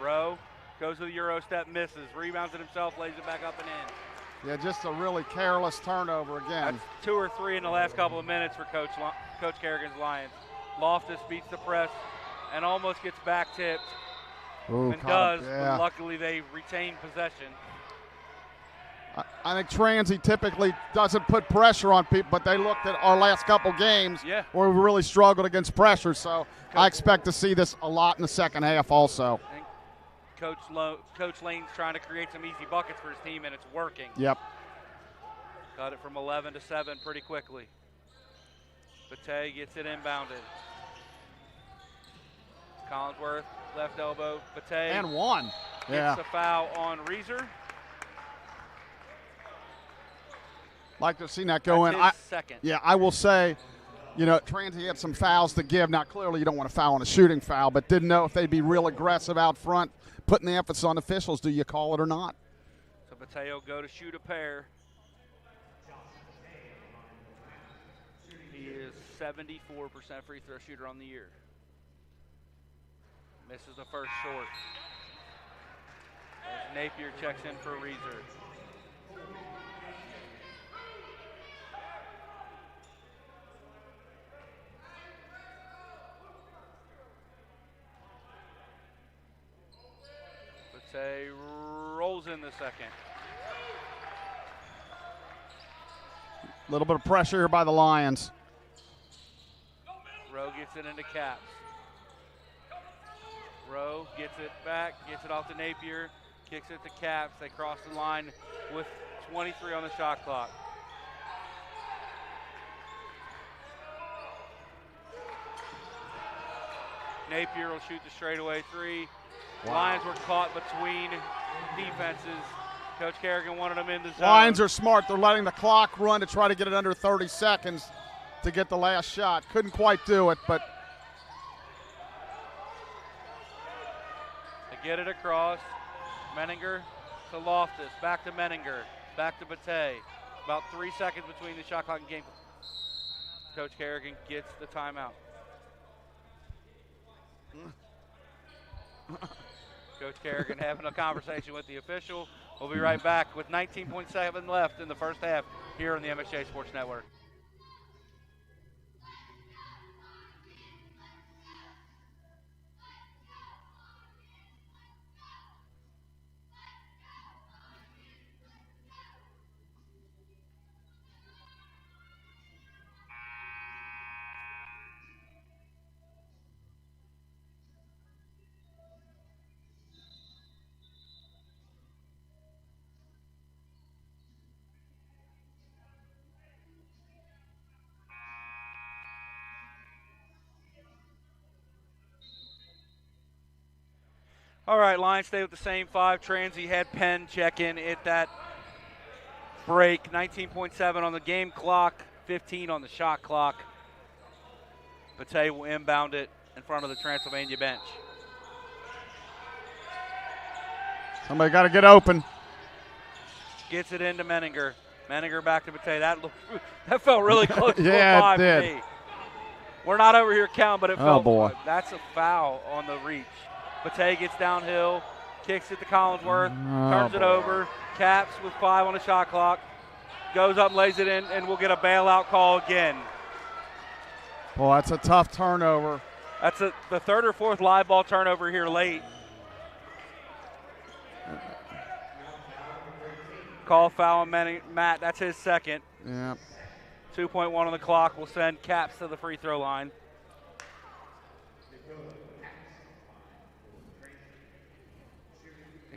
Rowe goes to the Euro step, misses, rebounds it himself, lays it back up and in. Yeah, just a really careless turnover again. That's 2 or 3 in the last couple of minutes for Coach Kerrigan's Lions. Loftus beats the press and almost gets back tipped. Ooh, and does, yeah. but luckily they retain possession. I think Transy typically doesn't put pressure on people, but they looked at our last couple games where we really struggled against pressure, so I expect to see this a lot in the second half also. And Coach Lane's trying to create some easy buckets for his team, and it's working. Yep. Got it from 11 to 7 pretty quickly. Bate gets it inbounded. Collinsworth, left elbow. Bate. And 1. Gets the foul on Reeser. Like to have seen that go in. Second. Yeah, I will say, Transy had some fouls to give. Now, clearly you don't want to foul on a shooting foul, but didn't know if they'd be real aggressive out front, putting the emphasis on officials. Do you call it or not? So Bate will go to shoot a pair. He is 74% free throw shooter on the year. Misses the first short. As Napier checks in for Reeser. Bate rolls in the second. A little bit of pressure here by the Lions. Rowe gets it into Caps. Rowe gets it back, gets it off to Napier, kicks it to Caps. They cross the line with 23 on the shot clock. Napier will shoot the straightaway three. Wow. Lions were caught between defenses. Coach Kerrigan wanted them in the zone. Lions are smart. They're letting the clock run to try to get it under 30 seconds to get the last shot. Couldn't quite do it, but to get it across. Menninger to Loftus. Back to Menninger. Back to Bate. About 3 seconds between the shot clock and game. Coach Kerrigan gets the timeout. Coach Kerrigan having a conversation with the official. We'll be right back with 19.7 left in the first half here on the MSJ Sports Network. All right, Lions stay with the same five. Transy had Penn check in at that break. 19.7 on the game clock, 15 on the shot clock. Bate will inbound it in front of the Transylvania bench. somebody got to get open. Gets it into Menninger. Menninger back to Bate. That felt really close to Yeah, a five it did. to me. We're not over here counting, but it felt boy. That's a foul on the reach. Bate gets downhill, kicks it to Collinsworth, turns it over. Caps with 5 on the shot clock. Goes up, lays it in, and we'll get a bailout call again. Boy, that's a tough turnover. That's the third or fourth live ball turnover here late. Call foul on Matt. That's his second. Yeah. 2.1 on the clock will send Caps to the free throw line.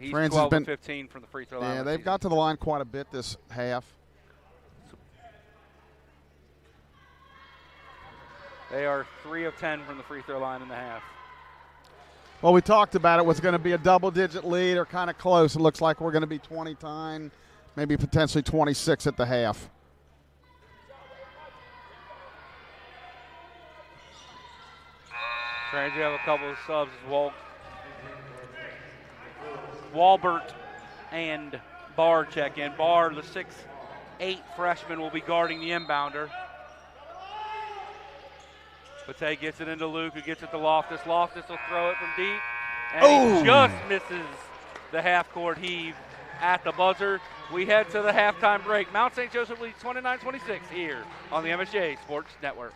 He's Trans 12 has of 15 from the free throw line. Yeah, they've got to the line quite a bit this half. They are 3 of 10 from the free throw line in the half. Well, we talked about it was going to be a double-digit lead or kind of close. It looks like we're going to be 29, maybe potentially 26 at the half. Trans, you have a couple of subs. Walbert and Barr check in. Barr, the 6'8" freshman, will be guarding the inbounder. Bate gets it into Luke, who gets it to Loftus. Loftus will throw it from deep, and he just misses the half-court heave at the buzzer. We head to the halftime break. Mount St. Joseph leads 29-26 here on the MSJ Sports Network.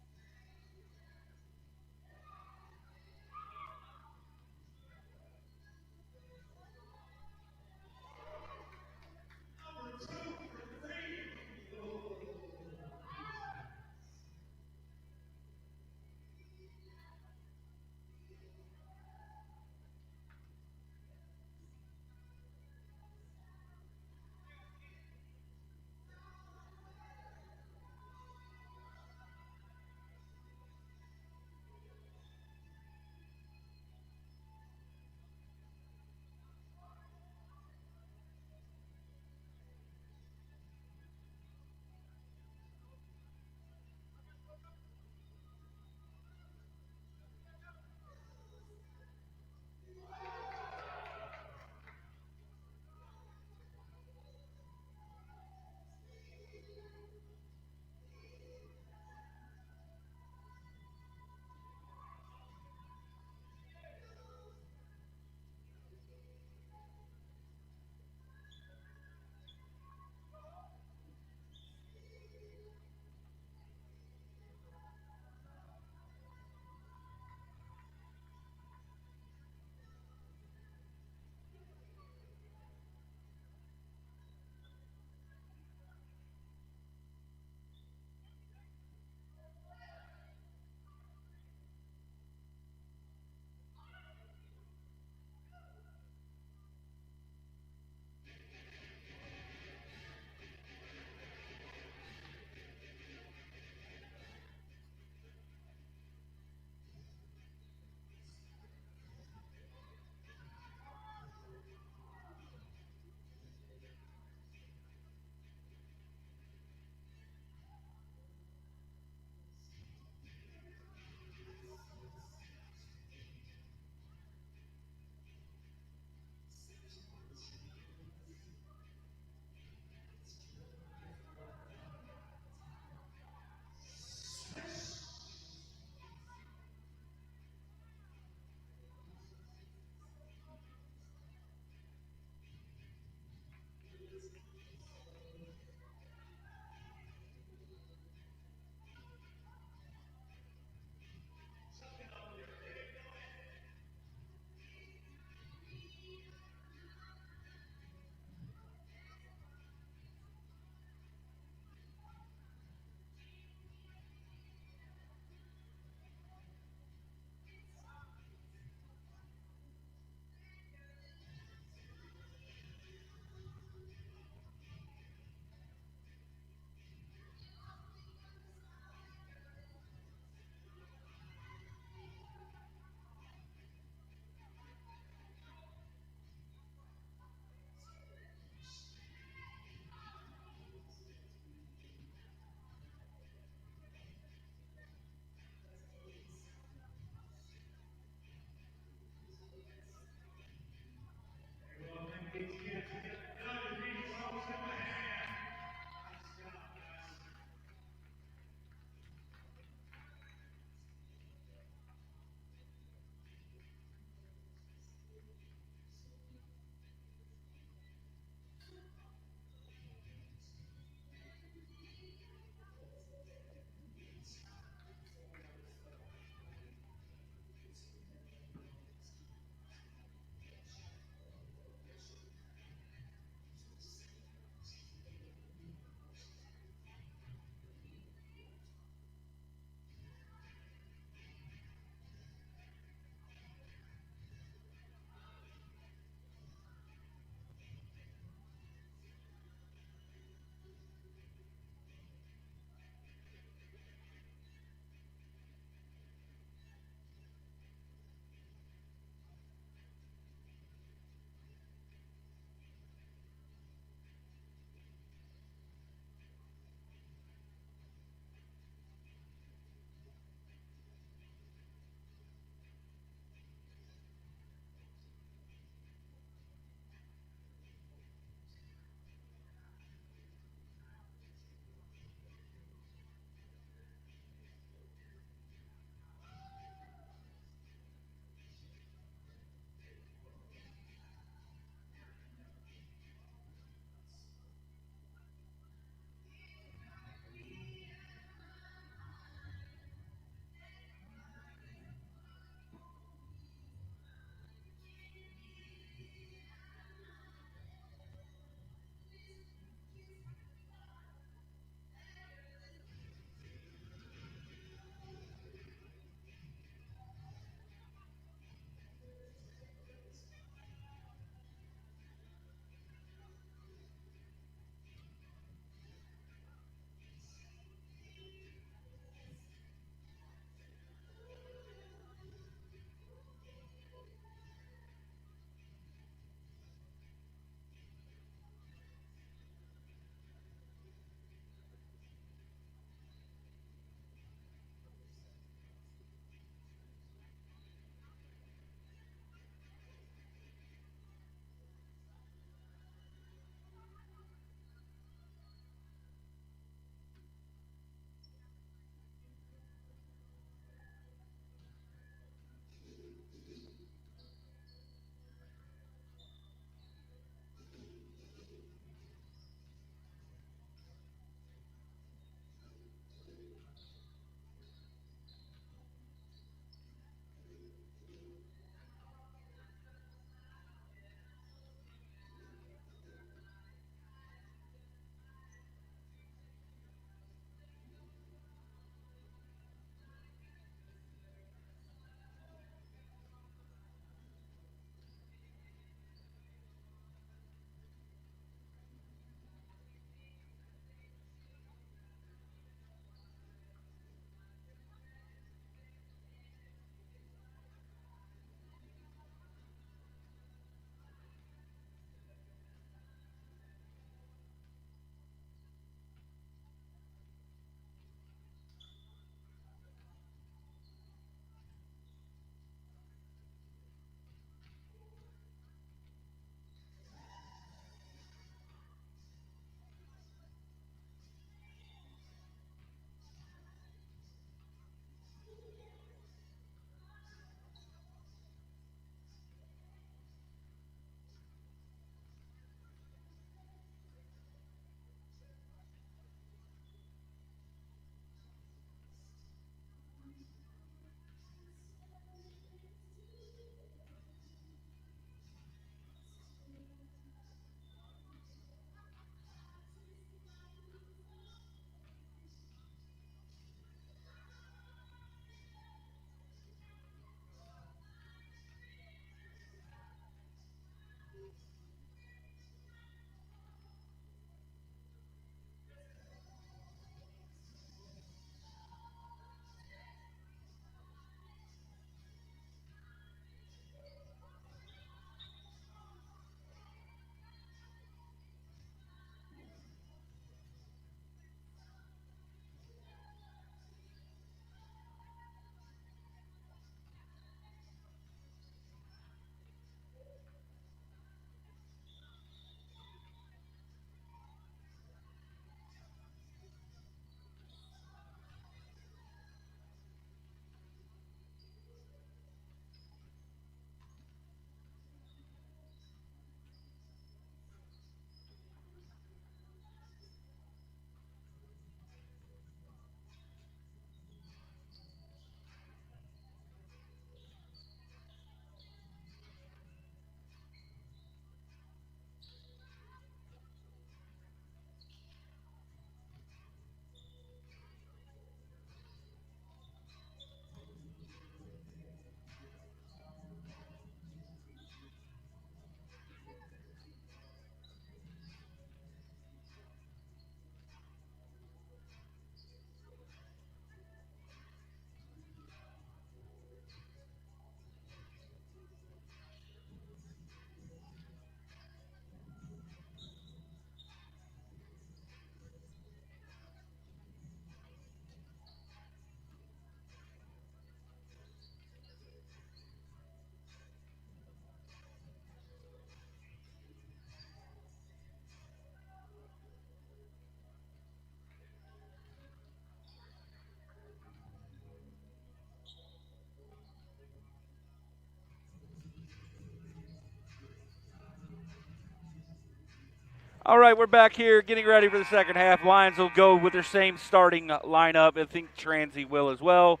All right, we're back here getting ready for the second half. Lions will go with their same starting lineup. I think Transy will as well.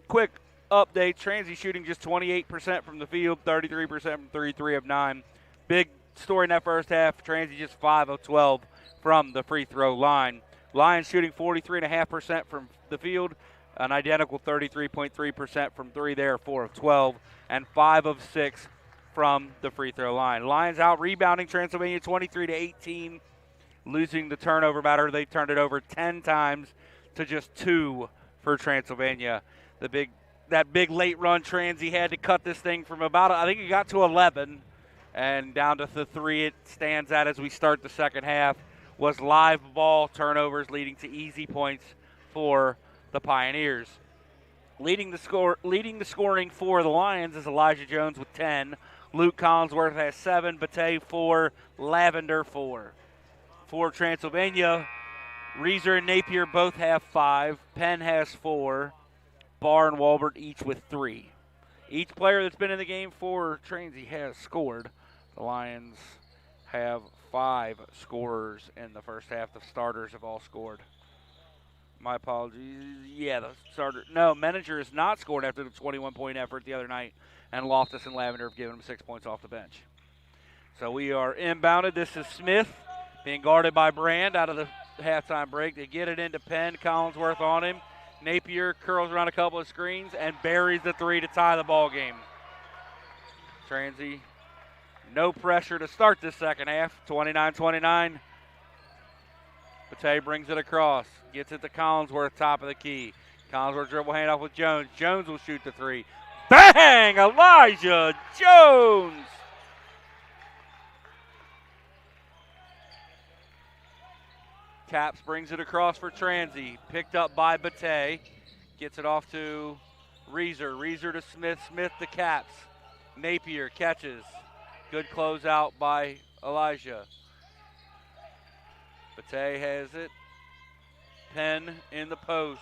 Quick update, Transy shooting just 28% from the field, 33% from 3 of 9. Big story in that first half, Transy just 5 of 12 from the free throw line. Lions shooting 43.5% from the field, an identical 33.3% from 3 there, 4 of 12, and 5 of 6 from the free throw line. Lions out rebounding Transylvania 23-18, losing the turnover battle. They've turned it over 10 times to just 2 for Transylvania. That big late run Transy had to cut this thing from about, I think it got to 11 and down to the 3 it stands at as we start the second half. Was live ball turnovers leading to easy points for the Pioneers. Leading the scoring for the Lions is Elijah Jones with 10. Luke Collinsworth has 7, Bate 4, Lavender 4. For Transylvania, Reeser and Napier both have 5. Penn has 4. Barr and Walbert each with 3. Each player that's been in the game for Transy has scored. The Lions have 5 scorers in the first half. The starters have all scored. My apologies. Yeah, the starter. No, Menninger has not scored after the 21-point effort the other night, and Loftus and Lavender have given him 6 points off the bench. So we are inbounded. This is Smith being guarded by Brand out of the halftime break. They get it into Penn. Collinsworth on him. Napier curls around a couple of screens and buries the 3 to tie the ball game. Transy, no pressure to start this second half. 29-29. Bate brings it across. Gets it to Collinsworth, top of the key. Collinsworth dribble handoff with Jones. Jones will shoot the 3. Bang! Elijah Jones! Caps brings it across for Transy. Picked up by Bate. Gets it off to Reeser. Reeser to Smith. Smith to Caps. Napier catches. Good closeout by Elijah. Bate has it. Penn in the post.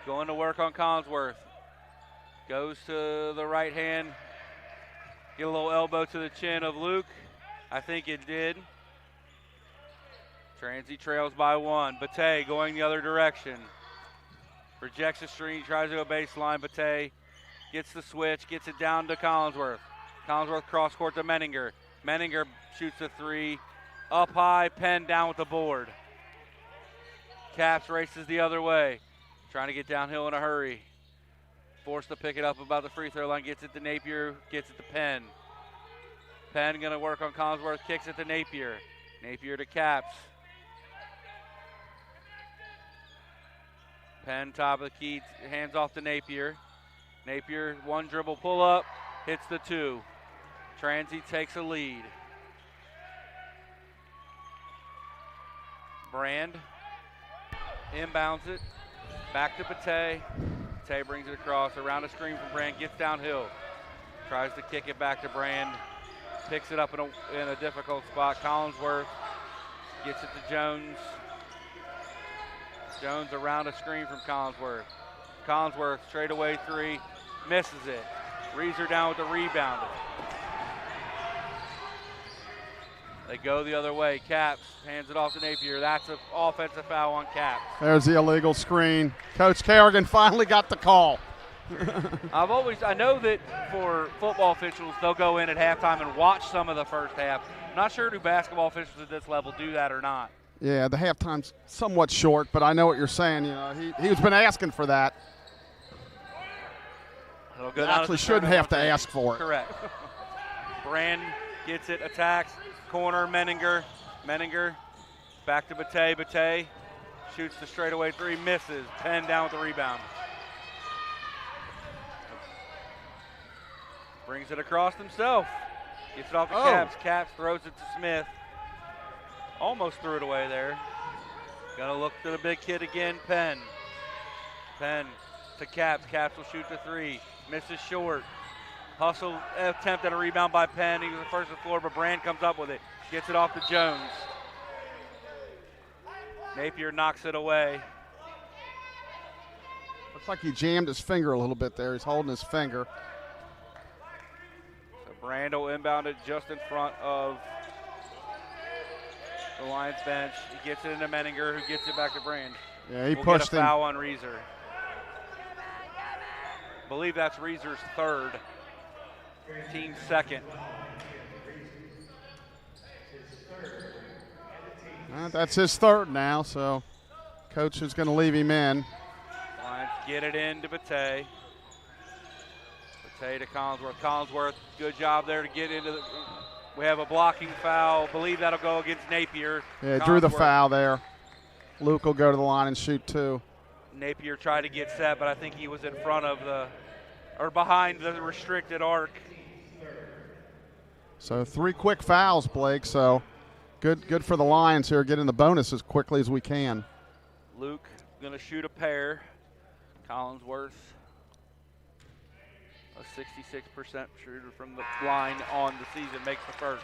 Going to work on Collinsworth. Goes to the right hand. Get a little elbow to the chin of Luke. I think it did. Transy trails by 1. Bate going the other direction. Rejects the screen, tries to go baseline. Bate gets the switch, gets it down to Collinsworth. Collinsworth cross court to Menninger. Menninger shoots a 3. Up high, Penn down with the board. Caps races the other way. Trying to get downhill in a hurry. Forced to pick it up about the free throw line. Gets it to Napier, gets it to Penn. Penn going to work on Collinsworth, kicks it to Napier. Napier to Caps. Penn top of the key, hands off to Napier. Napier, 1 dribble pull up, hits the 2. Transy takes a lead. Brand inbounds it, back to Bate. Bate brings it across, around a screen from Brand, gets downhill. Tries to kick it back to Brand, picks it up in a difficult spot. Collinsworth gets it to Jones. Jones around a screen from Collinsworth. Collinsworth straight away 3, misses it. Reeser down with the rebound. They go the other way. Caps hands it off to Napier. That's an offensive foul on Caps. There's the illegal screen. Coach Kerrigan finally got the call. I know that for football officials, they'll go in at halftime and watch some of the first half. I'm not sure do basketball officials at this level do that or not. Yeah, the halftime's somewhat short, but I know what you're saying. You know, he's been asking for that. He actually shouldn't have to ask for it. Correct. Brand gets it, attacks, corner, Menninger. Menninger back to Bate. Bate shoots the straightaway 3, misses. Penn down with the rebound. Brings it across himself. Gets it off the Caps. Caps throws it to Smith. Almost threw it away there. Gonna look to the big kid again, Penn. Penn to Caps. Caps will shoot the 3. Misses short. Hustle attempt at a rebound by Penn. He was the first to the floor, but Brand comes up with it. Gets it off to Jones. Napier knocks it away. Looks like he jammed his finger a little bit there. He's holding his finger. So Brand will inbound it just in front of The Lions bench. He gets it into Menninger, who gets it back to Brand. Yeah, he we'll pushed get a foul on Reeser. I believe that's Reeser's third. Team's second. That's his third now, so coach is going to leave him in. Lions get it into Bate. Bate to Collinsworth. Collinsworth, good job there to get into the. We have a blocking foul. Believe that'll go against Napier. Yeah, drew the foul there. Luke will go to the line and shoot two. Napier tried to get set, but I think he was in front of or behind the restricted arc. So 3 quick fouls, Blake. So good for the Lions here, getting the bonus as quickly as we can. Luke going to shoot a pair. Collinsworth, a 66% shooter from the line on the season, makes the first.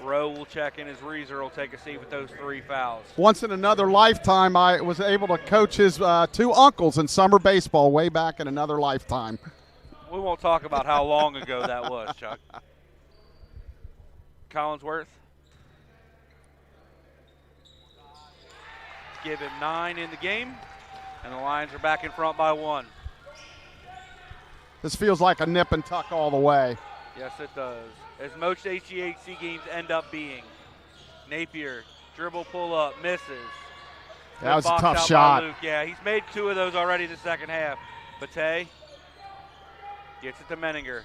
Rowe will check in as Reeser will take a seat with those 3 fouls. Once in another lifetime, I was able to coach his 2 uncles in summer baseball way back in another lifetime. We won't talk about how long ago that was, Chuck. Collinsworth. Give him 9 in the game, and the Lions are back in front by 1. This feels like a nip and tuck all the way. Yes, it does. As most HCAC games end up being. Napier, dribble pull up, misses. That was a Box tough out shot. by Luke. Yeah, he's made 2 of those already in the second half. Bate gets it to Menninger.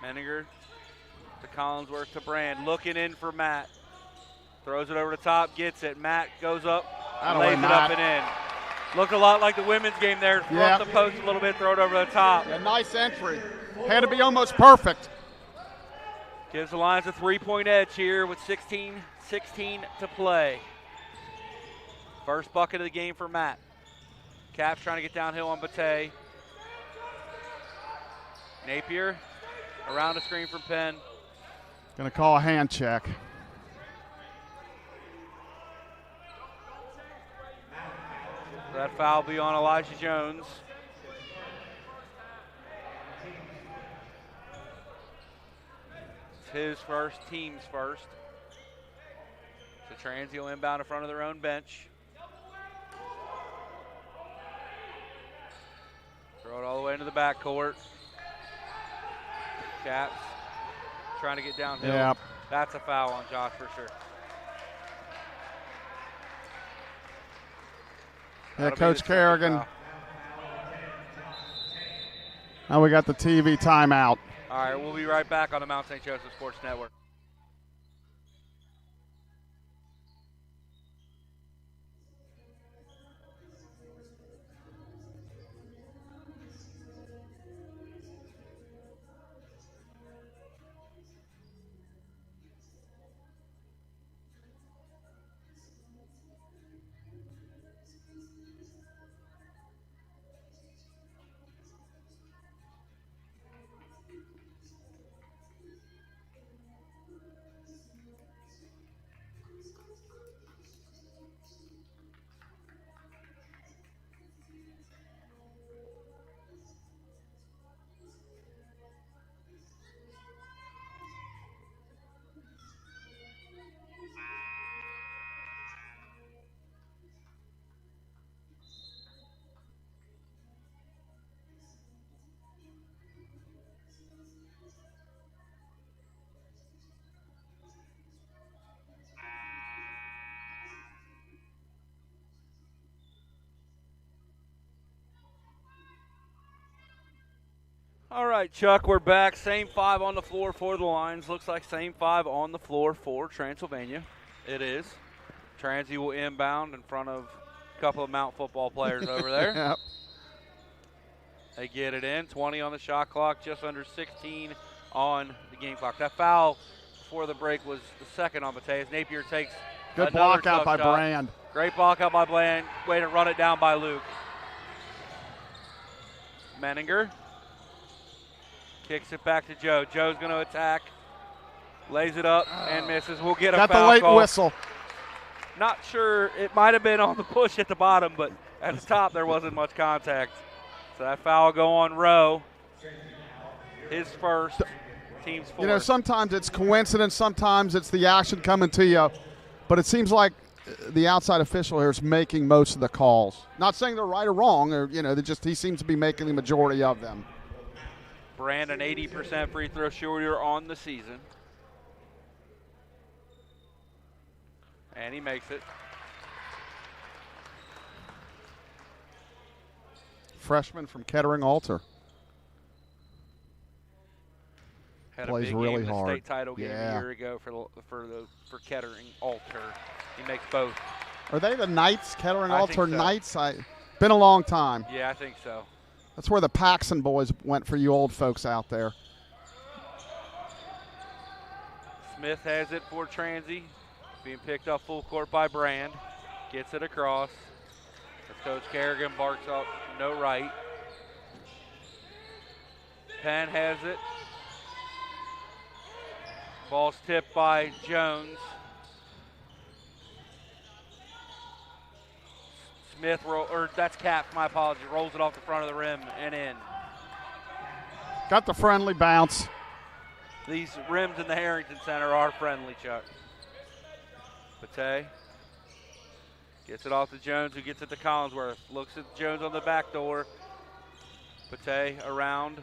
Menninger to Collinsworth to Brand. Looking in for Matt. Throws it over the top, gets it. Matt goes up, lays it up and in. Looked a lot like the women's game there. Throw up the post a little bit, throw it over the top. A nice entry. Had to be almost perfect. Gives the Lions a 3-point edge here with 16 to play. First bucket of the game for Matt. Caps trying to get downhill on Bate. Napier around the screen from Penn. Going to call a hand check. That foul will be on Elijah Jones. It's his first, team's first. So Transy inbound in front of their own bench. Throw it all the way into the backcourt. Caps trying to get downhill. Yep. That's a foul on Josh for sure. Yeah, Coach Kerrigan. Now we got the TV timeout. All right, we'll be right back on the Mount St. Joseph Sports Network. All right, Chuck, we're back. Same 5 on the floor for the Lions. Looks like same 5 on the floor for Transylvania. It is. Transy will inbound in front of a couple of Mount football players over there. Yep. They get it in. 20 on the shot clock, just under 16 on the game clock. That foul before the break was the second on Mateus. Napier takes good block out by Brand. Great block out by Brand. Way to run it down by Luke. Menninger kicks it back to Joe. Joe's going to attack. Lays it up and misses. We'll get a foul call. Got the late call. whistle. Not sure. It might have been on the push at the bottom, but at the top there wasn't much contact. So that foul will go on Rowe. His first, team's fourth. You know, sometimes it's coincidence. Sometimes it's the action coming to you but it seems like the outside official here is making most of the calls. Not saying they're right or wrong, or he seems to be making the majority of them. Brand an 80% free throw shooter on the season. And he makes it. Freshman from Kettering Alter. Had Plays a big really game, hard. The state title game a year ago for Kettering Alter. He makes both. Are they the Knights? Kettering Alter so. Knights? Been a long time. Yeah, I think so. That's where the Paxson boys went for you old folks out there. Smith has it for Transy. Being picked up full court by Brand. Gets it across. As Coach Kerrigan barks up, no right. Penn has it. Ball's tipped by Jones. Smith, that's Caps, my apologies, rolls it off the front of the rim and in. Got the friendly bounce. These rims in the Harrington Center are friendly, Chuck. Pate gets it off to Jones, who gets it to Collinsworth. Looks at Jones on the back door. Pate around,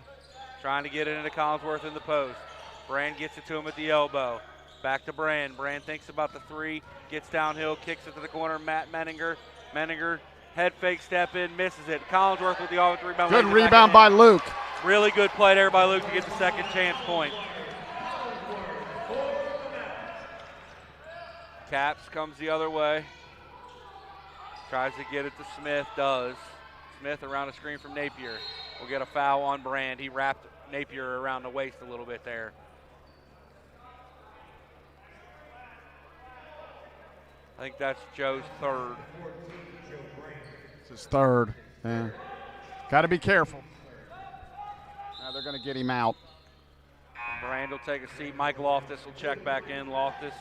trying to get it into Collinsworth in the post. Brand gets it to him at the elbow. Back to Brand. Brand thinks about the three, gets downhill, kicks it to the corner. Matt Menninger. Menninger, head fake, step in, misses it. Collinsworth with the offensive rebound. Good rebound by Luke. Really good play there by Luke to get the second chance point. Caps comes the other way. Tries to get it to Smith, does. Smith around a screen from Napier. Will get a foul on Brand. He wrapped Napier around the waist a little bit there. I think that's Joe's third. It's his third. Yeah. Got to be careful. Now they're going to get him out. Brand will take a seat. Mike Loftus will check back in. Loftus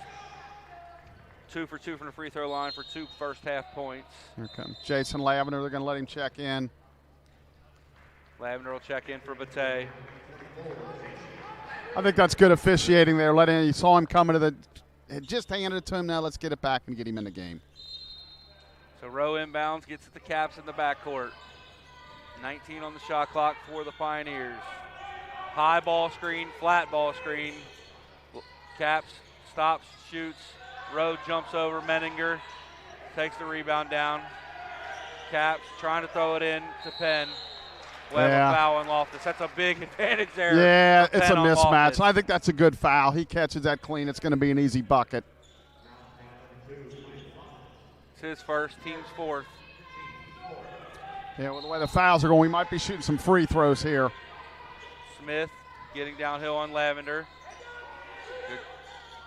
2 for 2 from the free throw line for 2 first half points. Here comes Jason Lavender. They're going to let him check in. Lavender will check in for Bate. I think that's good officiating there. You saw him coming to the – just handed it to him. Now let's get it back and get him in the game. So Rowe inbounds, gets it to Caps in the backcourt. 19 on the shot clock for the Pioneers. High ball screen, flat ball screen. Caps stops, shoots. Rowe jumps over Menninger, takes the rebound down. Caps trying to throw it in to Penn. Webb a foul on Loftus. That's a big advantage there. Yeah, it's a mismatch. Loftus. I think that's a good foul. He catches that clean. It's going to be an easy bucket. It's his first, team's fourth. Yeah, with the way the fouls are going, we might be shooting some free throws here. Smith getting downhill on Lavender. Good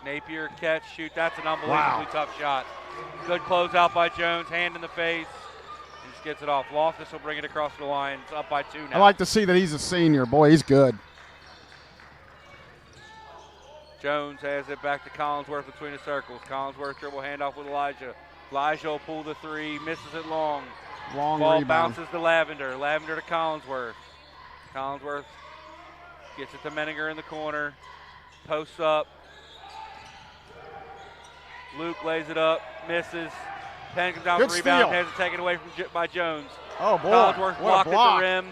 Napier catch, shoot. That's an unbelievably tough shot. Good closeout by Jones, hand in the face. He just gets it off. Loftus will bring it across the line. It's up by 2 now. I like to see that he's a senior. Boy, he's good. Jones has it back to Collinsworth between the circles. Collinsworth dribble handoff with Elijah. Elijah will pull the three, misses it long. Long Ball rebound. bounces to Lavender. Lavender to Collinsworth. Collinsworth gets it to Menninger in the corner. Posts up. Luke lays it up, misses. Penn comes down with the rebound, has it taken away by Jones. Oh, boy. Collinsworth blocked at the rim,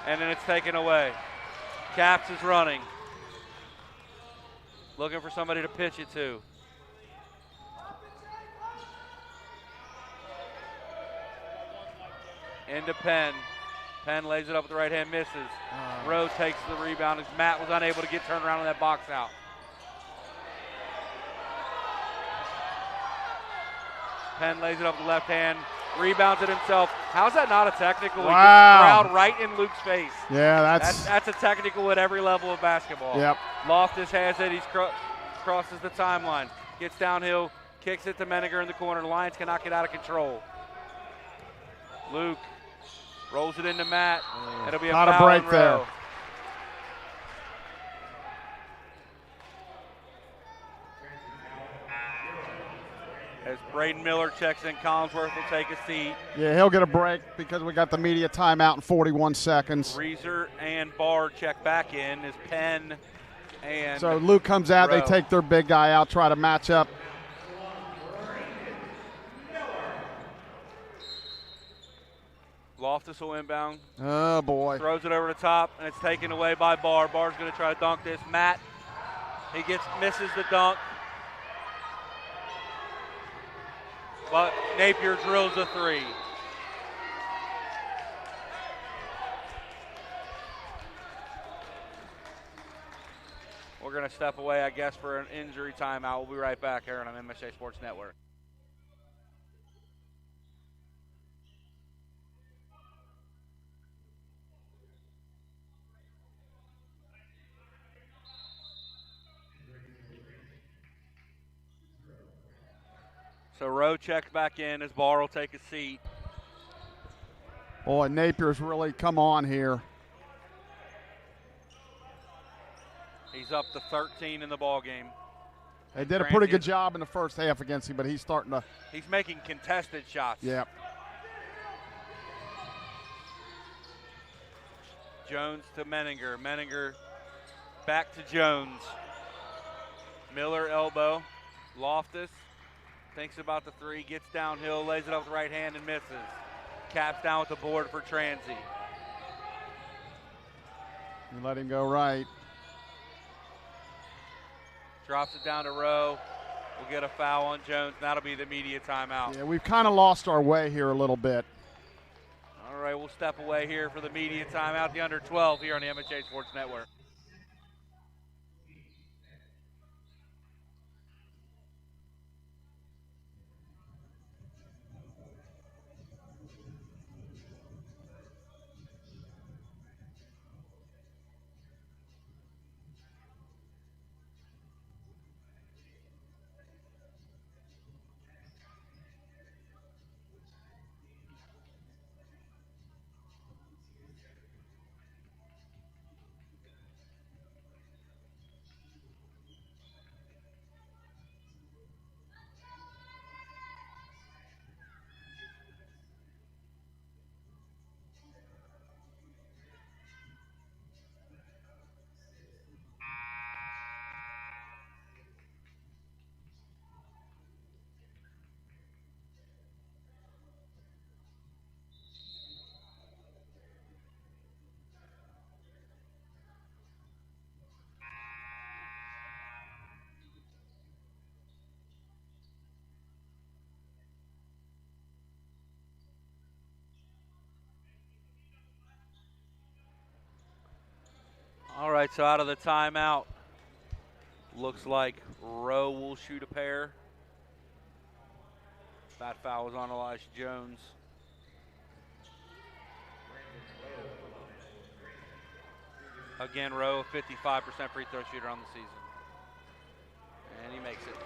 and then it's taken away. Caps is running. Looking for somebody to pitch it to. Into Penn. Penn lays it up with the right hand, misses. Rowe takes the rebound as Matt was unable to get turned around on that box out. Penn lays it up with the left hand, rebounds it himself. How's that not a technical? Wow. He gets crowd right in Luke's face. Yeah, that's a technical at every level of basketball. Yep. Loftus has it. He crosses the timeline, gets downhill, kicks it to Menninger in the corner. The Lions cannot get out of control. Luke rolls it into Matt. It'll be a foul break in there. Rowe. As Braden Miller checks in, Collinsworth will take a seat. Yeah, he'll get a break because we got the media timeout in 41 seconds. Reeser and Barr check back in as Penn and So Luke comes out, Rowe. they take their big guy out, try to match up. Loftus will inbound. Oh, boy. Throws it over the top, and it's taken away by Barr. Barr's going to try to dunk this. Matt, misses the dunk. But Napier drills a three. We're going to step away, I guess, for an injury timeout. We'll be right back here on MSJ Sports Network. So Rowe checks back in as Barr will take a seat. Boy, Napier's really come on here. He's up to 13 in the ball game. They did a pretty good job in the first half against him, but he's starting to. He's making contested shots. Yeah. Jones to Menninger. Menninger back to Jones. Miller elbow. Loftus thinks about the three, gets downhill, lays it up with the right hand and misses. Caps down with the board for Transy. You let him go right. Drops it down to Rowe. We'll get a foul on Jones. That'll be the immediate timeout. Yeah, we've kind of lost our way here a little bit. All right, we'll step away here for the media timeout. The under 12 here on the MSJ Sports Network. All right, so out of the timeout, looks like Rowe will shoot a pair. That foul was on Elijah Jones. Again, Rowe, 55% free throw shooter on the season. And he makes it.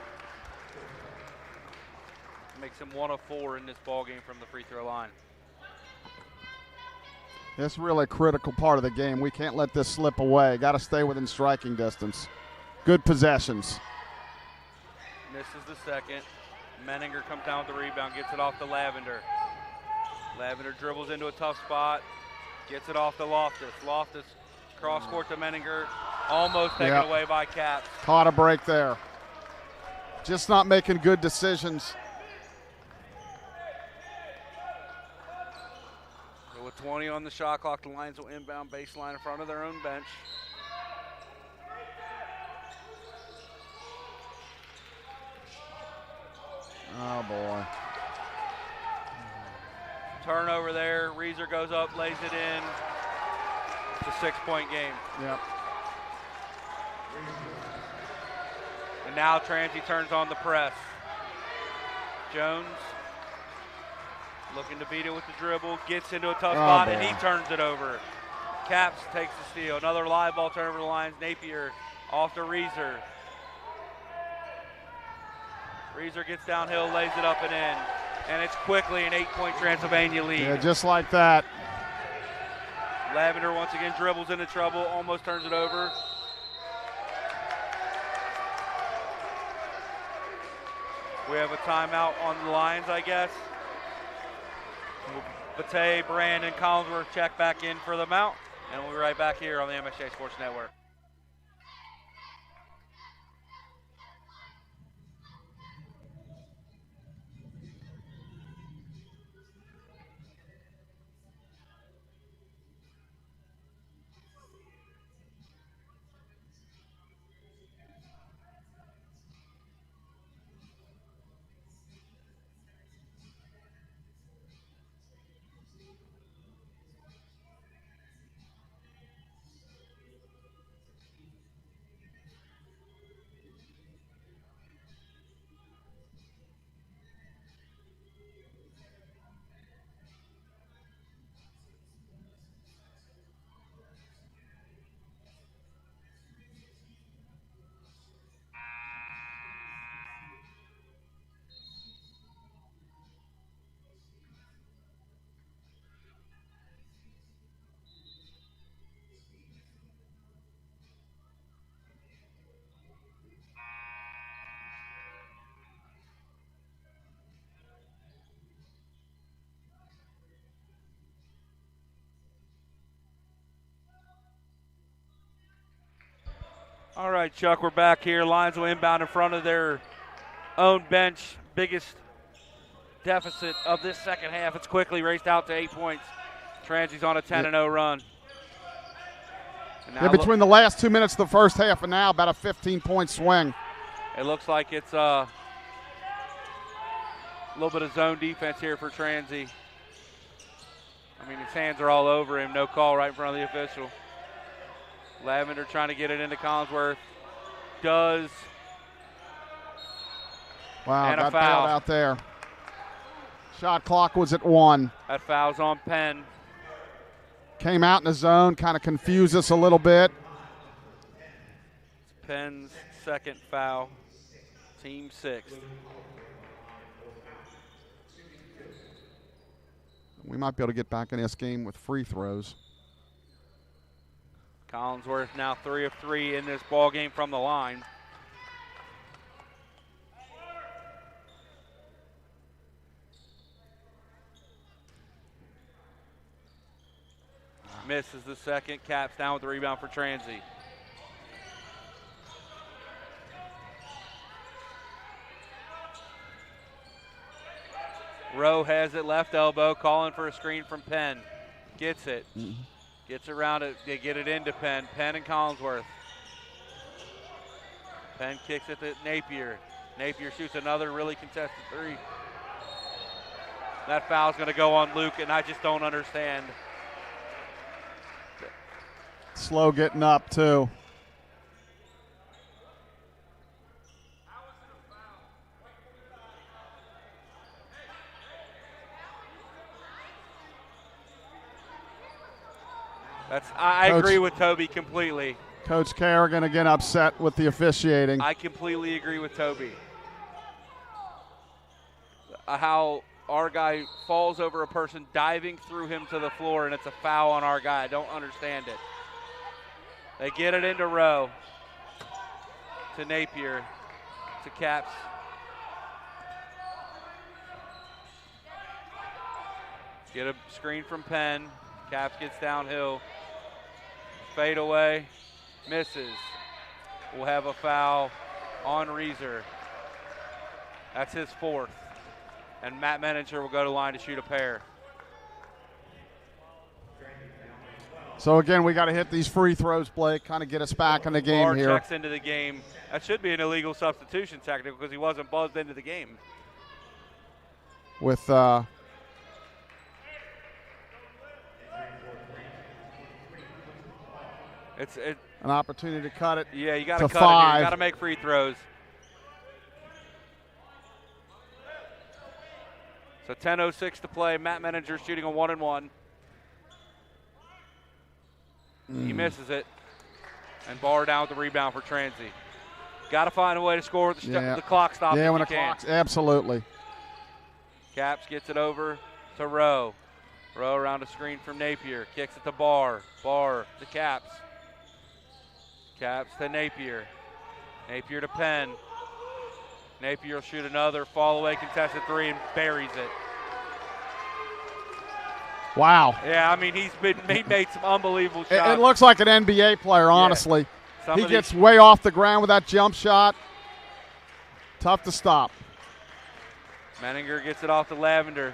Makes him 1 of 4 in this ball game from the free throw line. It's really a critical part of the game. We can't let this slip away. Got to stay within striking distance. Good possessions. Misses the second. Menninger comes down with the rebound, gets it off to Lavender. Lavender dribbles into a tough spot, gets it off to Loftus. Loftus cross court to Menninger, almost taken away by Caps. Caught a break there. Just not making good decisions. So with 20 on the shot clock, the Lions will inbound baseline in front of their own bench. Oh, boy. Turnover there. Reeser goes up, lays it in. It's a 6-point game. Yep. And now Transy turns on the press. Jones looking to beat it with the dribble, gets into a tough spot, and he turns it over. Caps takes the steal. Another live ball turnover to the Lions. Napier off to Reeser. Reeser gets downhill, lays it up and in. And it's quickly an 8-point Transylvania lead. Yeah, just like that. Lavender once again dribbles into trouble, almost turns it over. We have a timeout on the Lions, I guess. Bate, Brand, and Collinsworth check back in for the mount. And we'll be right back here on the MSJ Sports Network. All right, Chuck, we're back here. Lions will inbound in front of their own bench. Biggest deficit of this second half. It's quickly raced out to 8 points. Transy's on a 10-0 run. Yeah, between the last 2 minutes of the first half and now, about a 15-point swing. It looks like it's a little bit of zone defense here for Transy. I mean, his hands are all over him. No call right in front of the official. Lavender trying to get it into Collinsworth. Does. Wow, and got a foul bailed out there. Shot clock was at 1. That foul's on Penn. Came out in the zone, kind of confused us a little bit. It's Penn's second foul. Team 6th. We might be able to get back in this game with free throws. Collinsworth now 3 of 3 in this ball game from the line. Misses the second. Caps down with the rebound for Transy. Rowe has it left elbow, calling for a screen from Penn. Gets it. Gets around it. They get it into Penn. Penn and Collinsworth. Penn kicks it to Napier. Napier shoots another really contested 3. That foul's going to go on Luke, and I just don't understand. Slow getting up, too. I agree with Toby completely. Coach Kerrigan again upset with the officiating. I completely agree with Toby. How our guy falls over a person diving through him to the floor, and it's a foul on our guy. I don't understand it. They get it into Rowe, to Napier, to Caps. Get a screen from Penn. Caps gets downhill. Fade away. Misses. We'll have a foul on Reeser. That's his 4th. And Matt Menninger will go to line to shoot a pair. So, again, we got to hit these free throws, Blake, kind of get us back in the game Barr here. checks into the game. That should be an illegal substitution technical because he wasn't buzzed into the game. With It's an opportunity to cut it. Yeah, you got to cut 5. it here. You got to make free throws. So 10:06 to play. Matt Menninger shooting a 1-and-1. He misses it. And Barr down with the rebound for Transy. Got to find a way to score with the clock stops. Yeah, when the clock's absolutely. Caps gets it over to Rowe. Rowe around a screen from Napier. Kicks it to Barr. Barr to Caps. Caps to Napier. Napier to Penn. Napier will shoot another fall-away contested 3 and buries it. Wow. Yeah, I mean, he made some unbelievable shots. It looks like an NBA player, honestly. Yeah. He gets way off the ground with that jump shot. Tough to stop. Menninger gets it off to Lavender.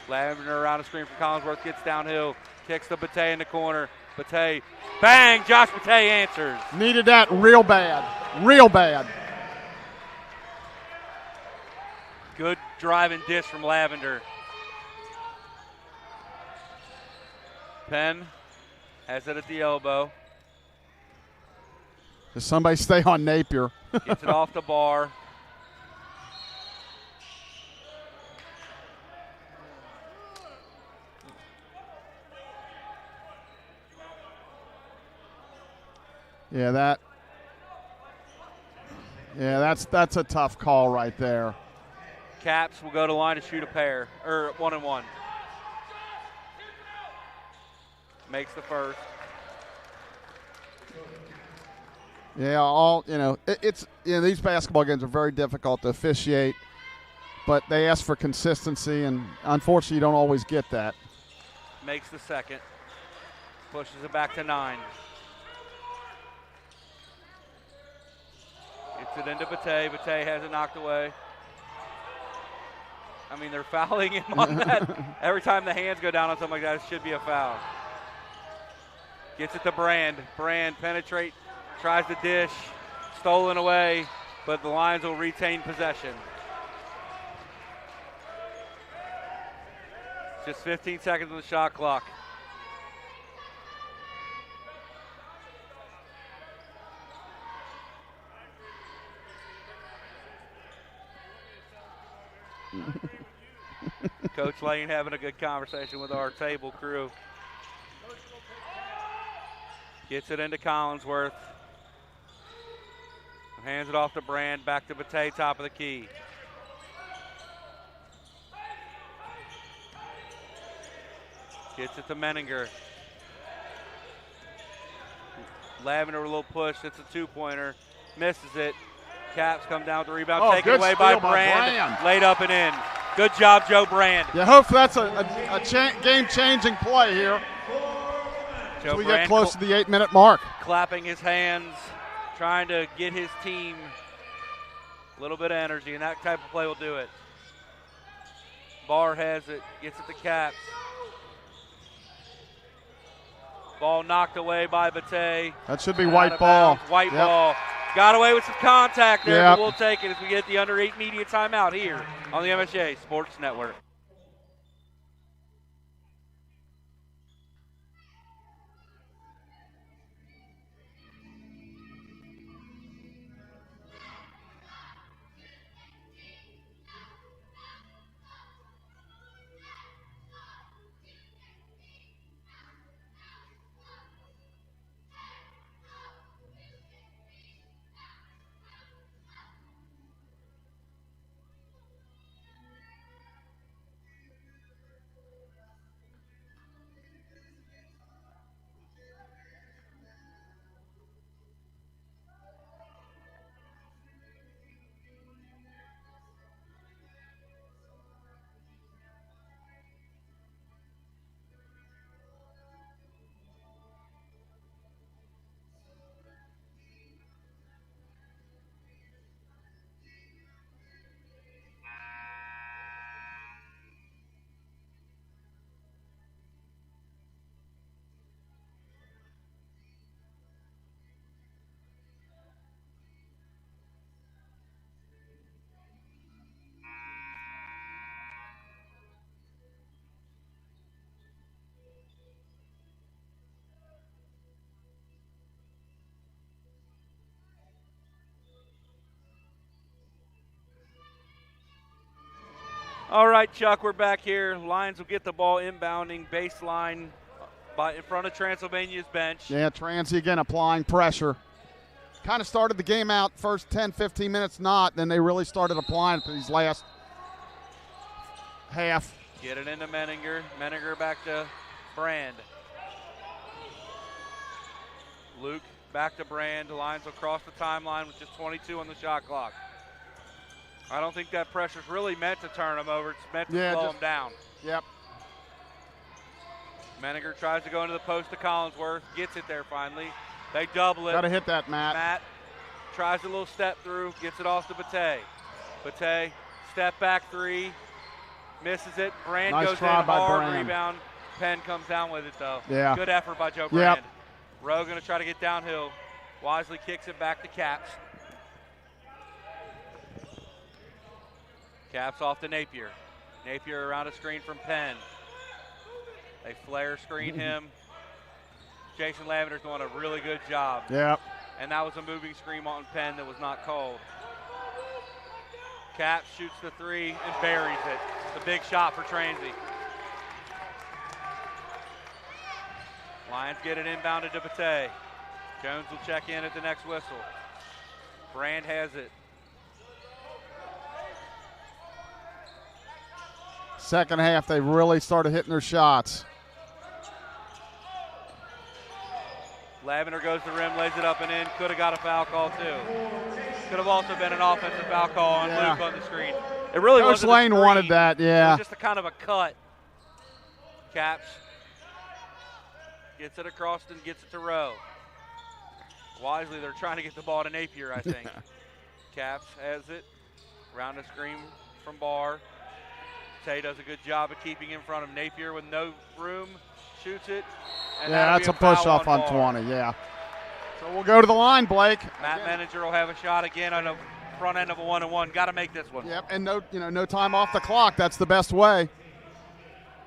Lavender around a screen from Collinsworth, gets downhill, kicks to Bate in the corner. Bate, bang, Josh Bate answers. Needed that real bad, real bad. Good driving dish from Lavender. Penn has it at the elbow. Does somebody stay on Napier? Gets it off the bar. Yeah, that's a tough call right there. Caps will go to line to shoot a pair, or 1-and-1. Makes the first. Yeah, these basketball games are very difficult to officiate, but they ask for consistency, and unfortunately, you don't always get that. Makes the second. Pushes it back to 9. Gets it into Bate. Bate has it knocked away. I mean, they're fouling him on that. Every time the hands go down on something like that, it should be a foul. Gets it to Brand. Brand penetrate, tries to dish, stolen away, but the Lions will retain possession. Just 15 seconds on the shot clock. Coach Lane having a good conversation with our table crew. Gets it into Collinsworth. Hands it off to Brand, back to Bate, top of the key. Gets it to Menninger. Lavender with a little push, it's a two-pointer. Misses it. Caps come down with the rebound, taken away by Brand. Laid up and in. Good job, Joe Brand. Yeah, hopefully that's a game-changing play here. As we get close to the 8-minute mark. Clapping his hands, trying to get his team a little bit of energy, and that type of play will do it. Barr has it, gets it to Caps. Ball knocked away by Bate. That should be white ball. White ball. Got away with some contact there, but we'll take it as we get the under 8 media timeout here on the MSJ Sports Network. All right, Chuck, we're back here. Lions will get the ball inbounding baseline in front of Transylvania's bench. Yeah, Transy again applying pressure. Kind of started the game out first 10, 15 minutes not, then they really started applying for these last half. Get it into Menninger. Menninger back to Brand. Luke back to Brand. The Lions will cross the timeline with just 22 on the shot clock. I don't think that pressure's really meant to turn them over. It's meant to slow them down. Yep. Menninger tries to go into the post to Collinsworth. Gets it there finally. They double it. Got to hit that, Matt. Matt tries a little step through. Gets it off to Bate. Bate, step back three. Misses it. Brand nice goes try in by hard. Brand. Rebound. Penn comes down with it, though. Yeah. Good effort by Joe Brand. Rowe going to try to get downhill. Wisely kicks it back to Caps. Caps off to Napier. Napier around a screen from Penn. They flare screen him. Jason Lavender's doing a really good job. Yep. And that was a moving screen on Penn that was not called. Caps shoots the three and buries it. It's a big shot for Transy. Lions get it inbounded to Bate. Jones will check in at the next whistle. Brand has it. Second half, they really started hitting their shots. Lavender goes to the rim, lays it up and in. Could have got a foul call, too. Could have also been an offensive foul call on Luke on the screen. It really Coach Lane wanted that, yeah. It was just a kind of a cut. Caps gets it across and gets it to Rowe. Wisely, they're trying to get the ball to Napier, I think. Caps has it. Round the screen from Barr. Tay does a good job of keeping in front of Napier with no room. Shoots it. And yeah, that's a push-off on 20, yeah. So we'll go to the line, Blake. Matt Menninger will have a shot again on the front end of a 1-and-1. Got to make this one. Yep, and no time off the clock. That's the best way.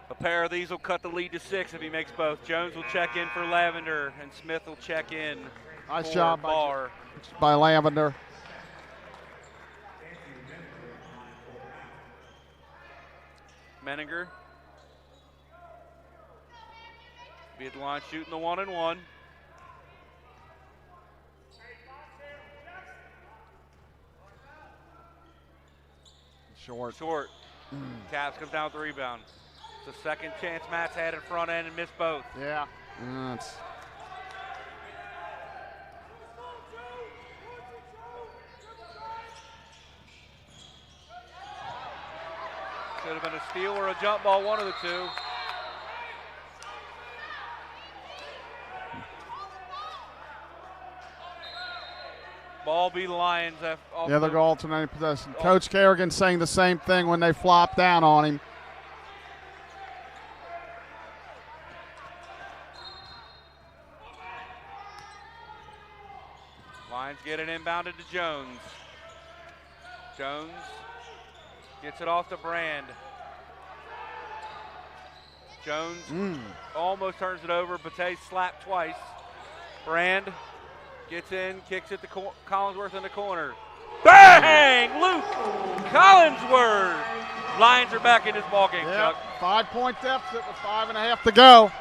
A pair of these will cut the lead to 6 if he makes both. Jones will check in for Lavender, and Smith will check in nice for job Barr. by Lavender. Menninger. Be at the line shooting the 1-and-1. Short. Caps comes down with the rebound. It's the second chance Matt's had in front end and missed both. Yeah. Could have been a steal or a jump ball, one of the two. Ball be the Lions. Yeah, they'll go alternating possession. Coach Kerrigan saying the same thing when they flop down on him. Lions get it inbounded to Jones. Jones gets it off to Brand. Jones almost turns it over. Bate slapped twice. Brand gets in, kicks it to Collinsworth in the corner. Bang! Luke Collinsworth. Lions are back in this ballgame, Chuck. 5-point deficit with 5.5 to go.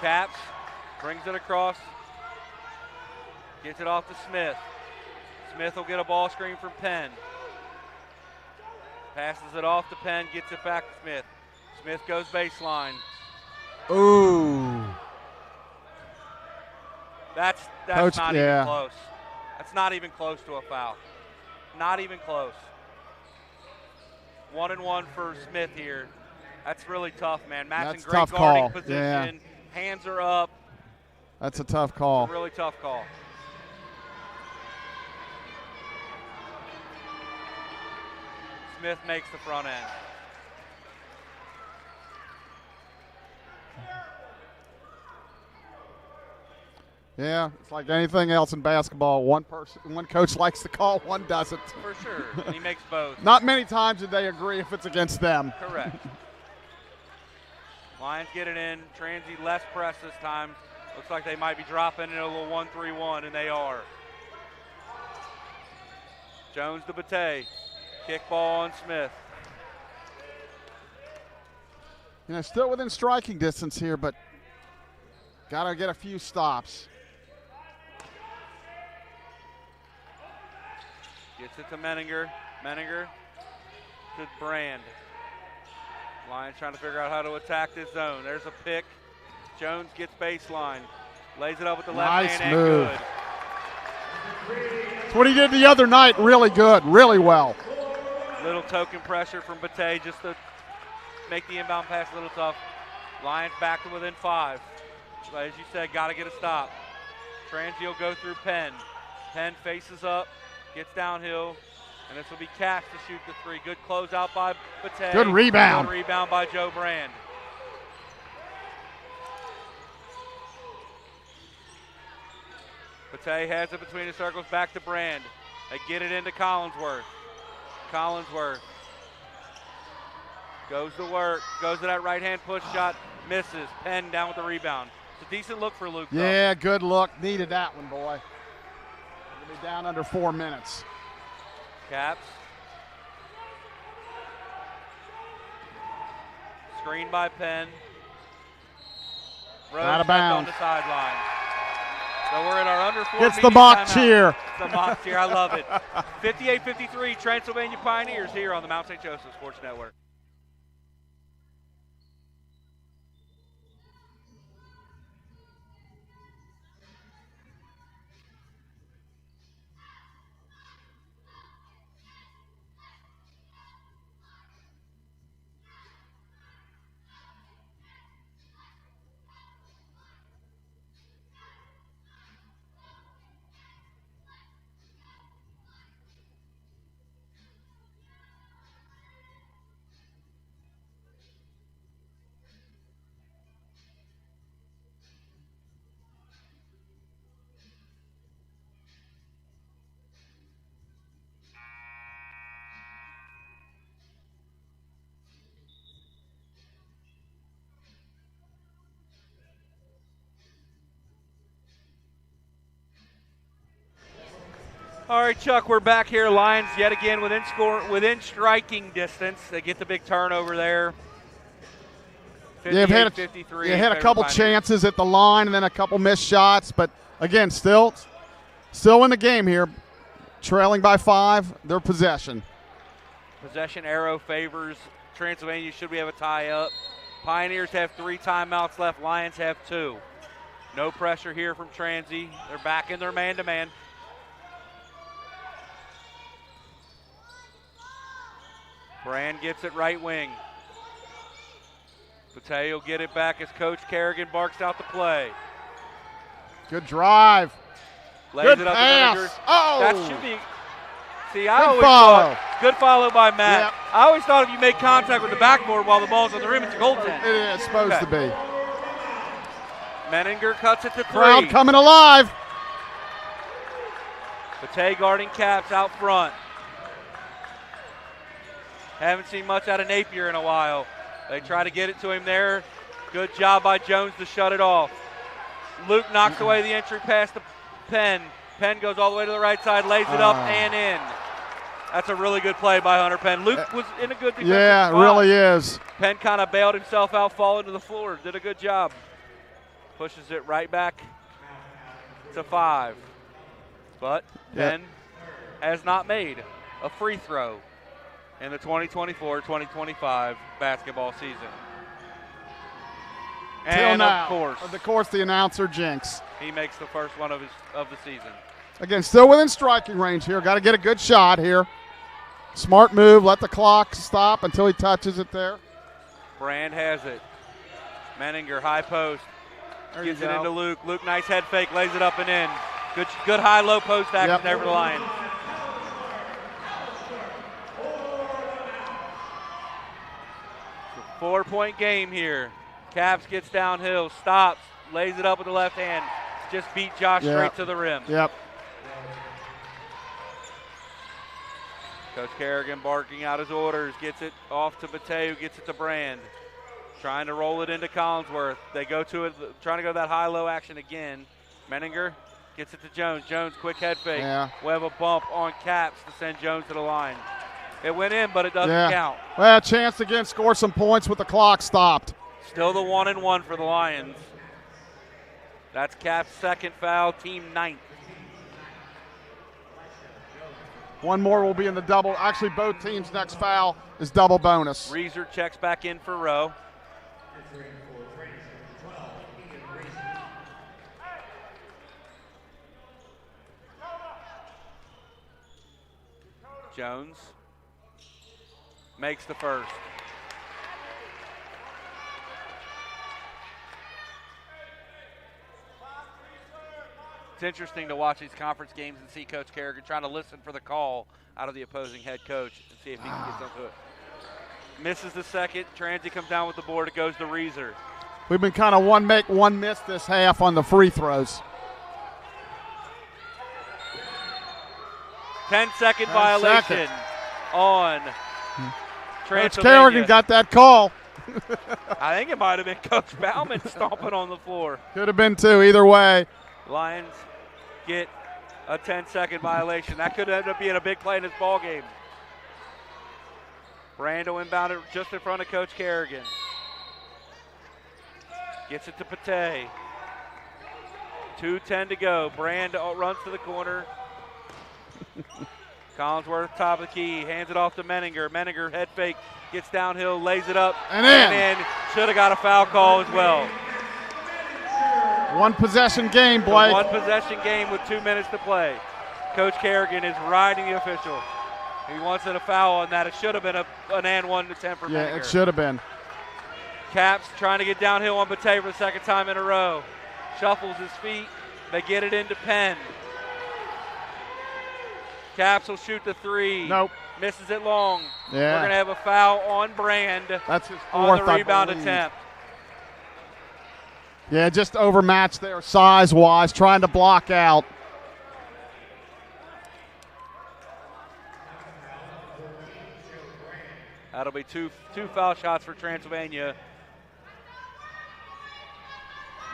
Caps brings it across. Gets it off to Smith. Smith will get a ball screen from Penn. Passes it off to Penn, gets it back to Smith. Smith goes baseline. Ooh. That's Coach, not even close. That's not even close to a foul. Not even close. 1-and-1 for Smith here. That's really tough, man. Matt's in great guarding position. Yeah. Hands are up. That's a tough call. It's a really tough call. Smith makes the front end. Yeah, it's like anything else in basketball. One coach likes to call, one doesn't. For sure, and he makes both. Not many times did they agree if it's against them. Correct. Lions get it in. Transy less press this time. Looks like they might be dropping in a little 1-3-1, and they are. Jones to Bate. Kick ball on Smith. Still within striking distance here, but got to get a few stops. Gets it to Menninger. Menninger to Brand. Lions trying to figure out how to attack this zone. There's a pick. Jones gets baseline. Lays it up with the left hand and move. good. That's what he did the other night. Really good. Really well. Little token pressure from Bate just to make the inbound pass a little tough. Lions back to within 5. But as you said, got to get a stop. Transy will go through Penn. Penn faces up, gets downhill, and this will be Cash to shoot the 3. Good closeout by Bate. Good rebound. Good rebound by Joe Brand. Bate has it between the circles, back to Brand. They get it into Collinsworth. Collinsworth goes to work, goes to that right-hand push shot, misses. Penn down with the rebound. It's a decent look for Luke, though. Yeah, good look. Needed that one, boy. We'll be down under 4 minutes. Caps. Screen by Penn. Rose out of on bounds. the sideline. So we're in our under 4 Gets the media mock timeout. cheer. It's the mock cheer. I love it. 58-53, Transylvania Pioneers here on the Mount St. Joseph Sports Network. All right, Chuck, we're back here. Lions yet again within striking distance. They get the big turnover there. They've had a couple chances at the line and then a couple missed shots, but again, still in the game here, trailing by 5. Their possession. Possession arrow favors Transylvania. Should we have a tie up? Pioneers have 3 timeouts left. Lions have 2. No pressure here from Transy. They're back in their man-to-man. Brand gets it right wing. Patay will get it back as Coach Kerrigan barks out the play. Good drive. Lays Good it up pass. To oh! That should be. See, good follow by Matt. Yep. I always thought if you make contact with the backboard while the ball's on the rim, it's a goaltend. It is supposed to be. Menninger cuts it to 3. Crowd coming alive. Patay guarding Caps out front. Haven't seen much out of Napier in a while. They try to get it to him there. Good job by Jones to shut it off. Luke knocks away the entry pass to Penn. Penn goes all the way to the right side, lays it up and in. That's a really good play by Hunter Penn. Luke was in a good defensive spot. It really is. Penn kind of bailed himself out, falling to the floor. Did a good job. Pushes it right back to 5. But Penn has not made a free throw in the 2024-2025 basketball season. And now, of course, the announcer jinx. He makes the first one of the season. Again, still within striking range here. Got to get a good shot here. Smart move. Let the clock stop until he touches it there. Brand has it. Menninger, high post. Gets it into Luke. Luke, nice head fake, lays it up and in. Good high-low post action there for the Lions. It's a 4-point game here. Caps gets downhill, stops, lays it up with the left hand. Just beat Josh straight to the rim. Yep. Coach Kerrigan barking out his orders, gets it off to Patay, who gets it to Brand. Trying to roll it into Collinsworth. They go to it, trying to go that high-low action again. Menninger gets it to Jones. Jones, quick head fake. Yeah. We have a bump on Caps to send Jones to the line. It went in, but it doesn't count. Well, a chance to again score some points with the clock stopped. Still the 1-and-1 for the Lions. That's Caps' second foul, team 9th. One more will be in the double. Actually, both teams' next foul is double bonus. Reeser checks back in for Rowe. Jones makes the first. It's interesting to watch these conference games and see Coach Kerrigan trying to listen for the call out of the opposing head coach and see if he can get something to it. Misses the second. Transy comes down with the board. It goes to Reeser. We've been kind of one make, one miss this half on the free throws. 10-second violation on Transylvania. Coach Kerrigan got that call. I think it might have been Coach Bauman stomping on the floor. Could have been too, either way. Lions get a 10-second violation. That could end up being a big play in this ball game. Brando inbounded just in front of Coach Kerrigan. Gets it to Patay. 2:10 to go. Brand runs to the corner. Collinsworth, top of the key, hands it off to Menninger. Menninger, head fake, gets downhill, lays it up, and in. Should have got a foul call as well. One possession game, Blake. One possession game with 2 minutes to play. Coach Kerrigan is riding the official. He wants a foul on that. It should have been an and one attempt for Menninger. Yeah, it should have been. Caps trying to get downhill on Patay for the second time in a row. Shuffles his feet. They get it into Penn. Caps will shoot the three. Nope. Misses it long. Yeah. We're going to have a foul on Brand. That's his on fourth, the rebound I believe. attempt. Yeah, just overmatched there size-wise, trying to block out. That'll be two foul shots for Transylvania.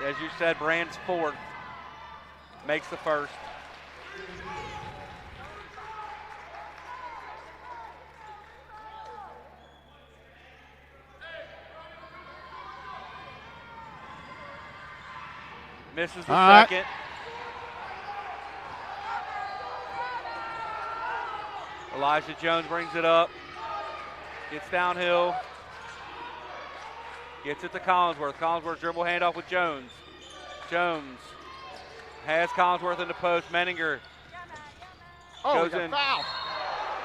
As you said, Brand's fourth. Makes the first. Misses the second. Elijah Jones brings it up. Gets downhill. Gets it to Collinsworth. Collinsworth dribble handoff with Jones. Jones has Collinsworth in the post. Menninger goes in. Foul.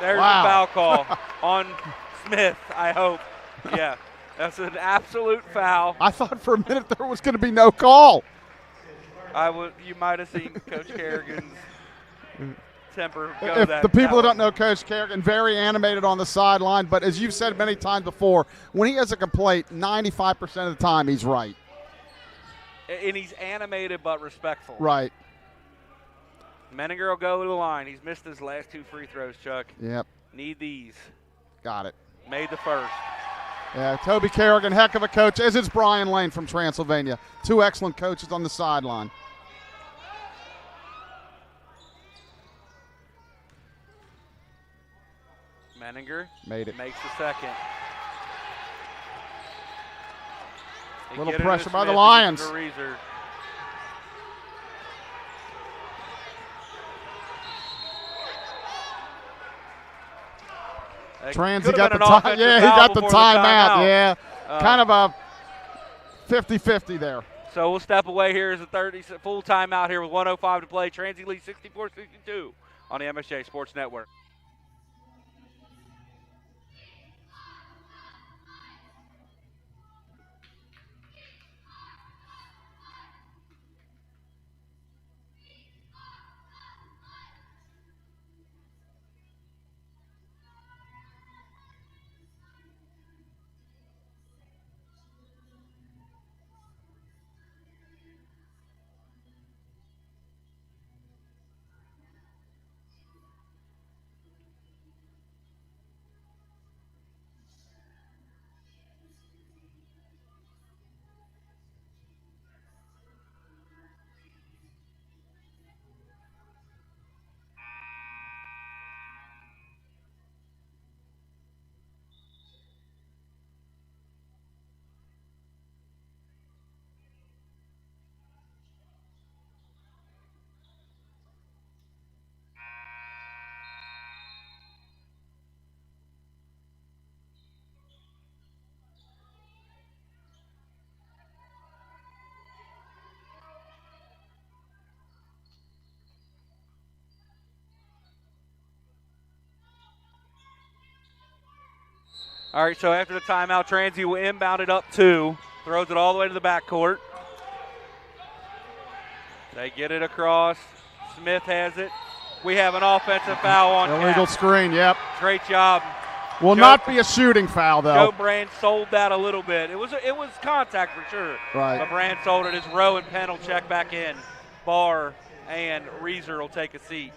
There's a foul call on Smith, I hope. Yeah, that's an absolute foul. I thought for a minute there was going to be no call. You might have seen Coach Kerrigan's temper go If that. the people who don't know Coach Kerrigan, very animated on the sideline, but as you've said many times before, when he has a complaint, 95% of the time he's right. And he's animated but respectful. Right. Menninger will go to the line. He's missed his last 2 free throws, Chuck. Yep. Need these. Got it. Made the first. Yeah, Toby Kerrigan, heck of a coach, as is Brian Lane from Transylvania. 2 excellent coaches on the sideline. Menninger made it. Makes the second. Little pressure by the Lions. Transy got the time. Yeah, he got the timeout. Yeah, kind of a 50-50 there. So we'll step away here as a 30 full timeout here with 1:05 to play. Transy leads 64-62 on the MSJ Sports Network. All right, so after the timeout, Transy will inbound it up 2. Throws it all the way to the backcourt. They get it across. Smith has it. We have an offensive foul on illegal screen, yep. Great job. Will not be a shooting foul, though. Joe Brand sold that a little bit. It was contact for sure. Right. But Brand sold it as Rowe and Penn will check back in. Barr and Reeser will take a seat.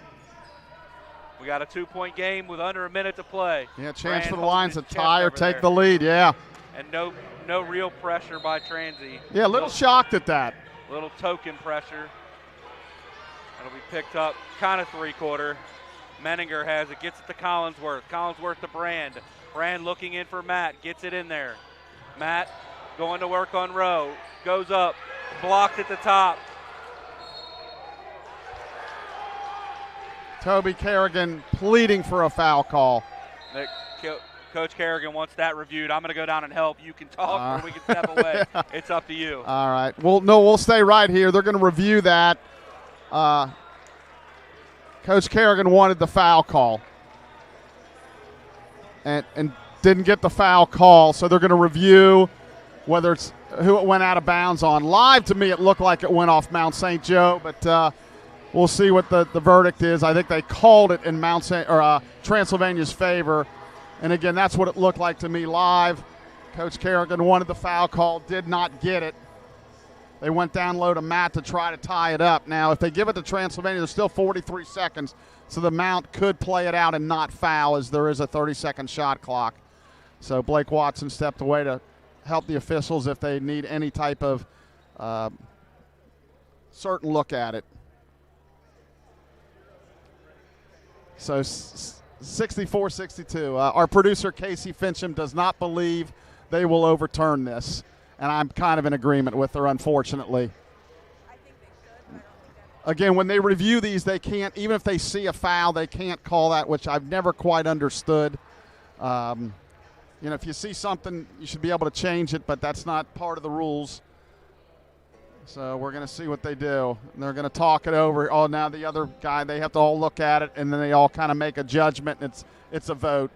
We got a 2-point game with under a minute to play. Yeah, chance for the Lions to tie or take the lead, yeah. And no real pressure by Transy. Yeah, a little shocked at that. Little token pressure. It'll be picked up kind of 3-quarter. Menninger has it, gets it to Collinsworth. Collinsworth to Brand. Brand looking in for Matt, gets it in there. Matt going to work on Rowe. Goes up, blocked at the top. Toby Kerrigan pleading for a foul call. Coach Kerrigan wants that reviewed. I'm going to go down and help. You can talk or we can step away. It's up to you. All right. Well, no, we'll stay right here. They're going to review that. Coach Kerrigan wanted the foul call and didn't get the foul call, so they're going to review whether it's who it went out of bounds on. Live to me, it looked like it went off Mount St. Joe, but we'll see what the verdict is. I think they called it in Transylvania's favor. And, again, that's what it looked like to me live. Coach Kerrigan wanted the foul call, did not get it. They went down low to Matt to try to tie it up. Now, if they give it to Transylvania, there's still 43 seconds, so the Mount could play it out and not foul as there is a 30-second shot clock. So Blake Watson stepped away to help the officials if they need any type of certain look at it. So 64-62. Our producer, Casey Fincham, does not believe they will overturn this, and I'm kind of in agreement with her, unfortunately. I think they again, when they review these, they can't, even if they see a foul, they can't call that, which I've never quite understood. If you see something, you should be able to change it, but that's not part of the rules. So we're going to see what they do. And they're going to talk it over. Oh, now the other guy, they have to all look at it, and then they all kind of make a judgment, and it's a vote.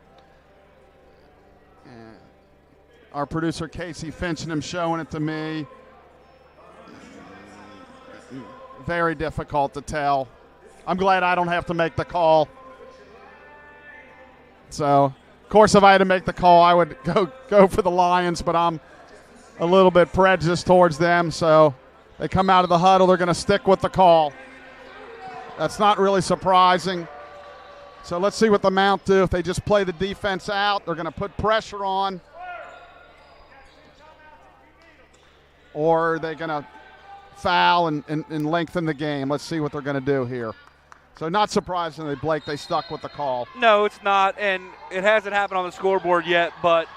And our producer, Casey Finchinham, showing it to me. Very difficult to tell. I'm glad I don't have to make the call. So, of course, if I had to make the call, I would go for the Lions, but I'm a little bit prejudiced towards them, so they come out of the huddle, they're going to stick with the call. That's not really surprising. So let's see what the Mount do. If they just play the defense out, they're going to put pressure on. Or they're going to foul and lengthen the game. Let's see what they're going to do here. So not surprisingly, Blake, they stuck with the call. No, it's not, and it hasn't happened on the scoreboard yet, but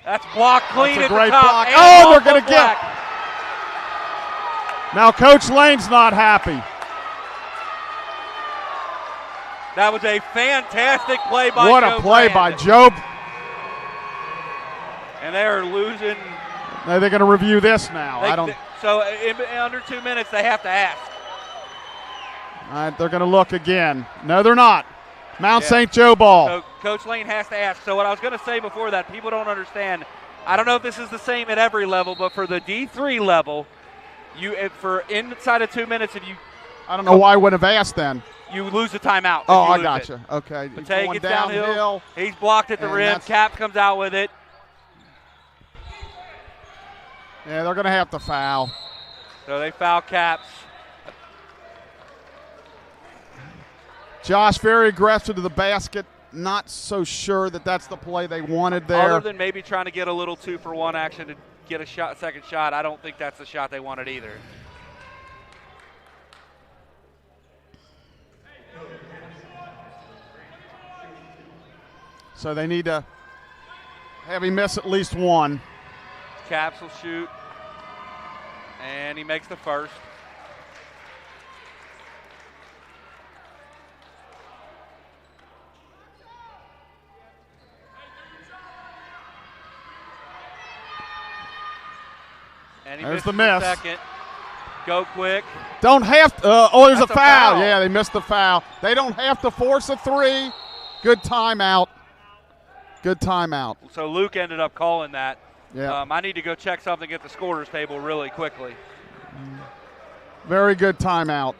that's blocked clean That's a at great the top. block. And Oh, off they're going the to get. Now Coach Lane's not happy. That was a fantastic play by What Joe a play Brandon. by Joe. And they are losing. Now they're going to review this now. So in under 2 minutes, they have to ask. All right, they're going to look again. No, they're not. Mount Yeah. St. Joe ball. So Coach Lane has to ask. So what I was going to say before that, people don't understand. I don't know if this is the same at every level, but for the D3 level, for inside of 2 minutes, I don't know why I would have asked then. you lose a timeout. Oh, I gotcha. Okay. He's Patay going gets downhill. He's blocked at the And rim. that's- Cap comes out with it. Yeah, they're going to have to foul. So they foul Caps. Josh very aggressive to the basket. Not so sure that that's the play they wanted there. Other than maybe trying to get a little 2-for-1 action to get a second shot, I don't think that's the shot they wanted either. So they need to have him miss at least one. Caps will shoot, and he makes the first. And he There's misses the miss. second. Go quick. Don't have to. There's That's a a foul. foul. Yeah, they missed the foul. They don't have to force a three. Good timeout. Good timeout. So Luke ended up calling that. Yeah. I need to go check something at the scorer's table really quickly. Very good timeout.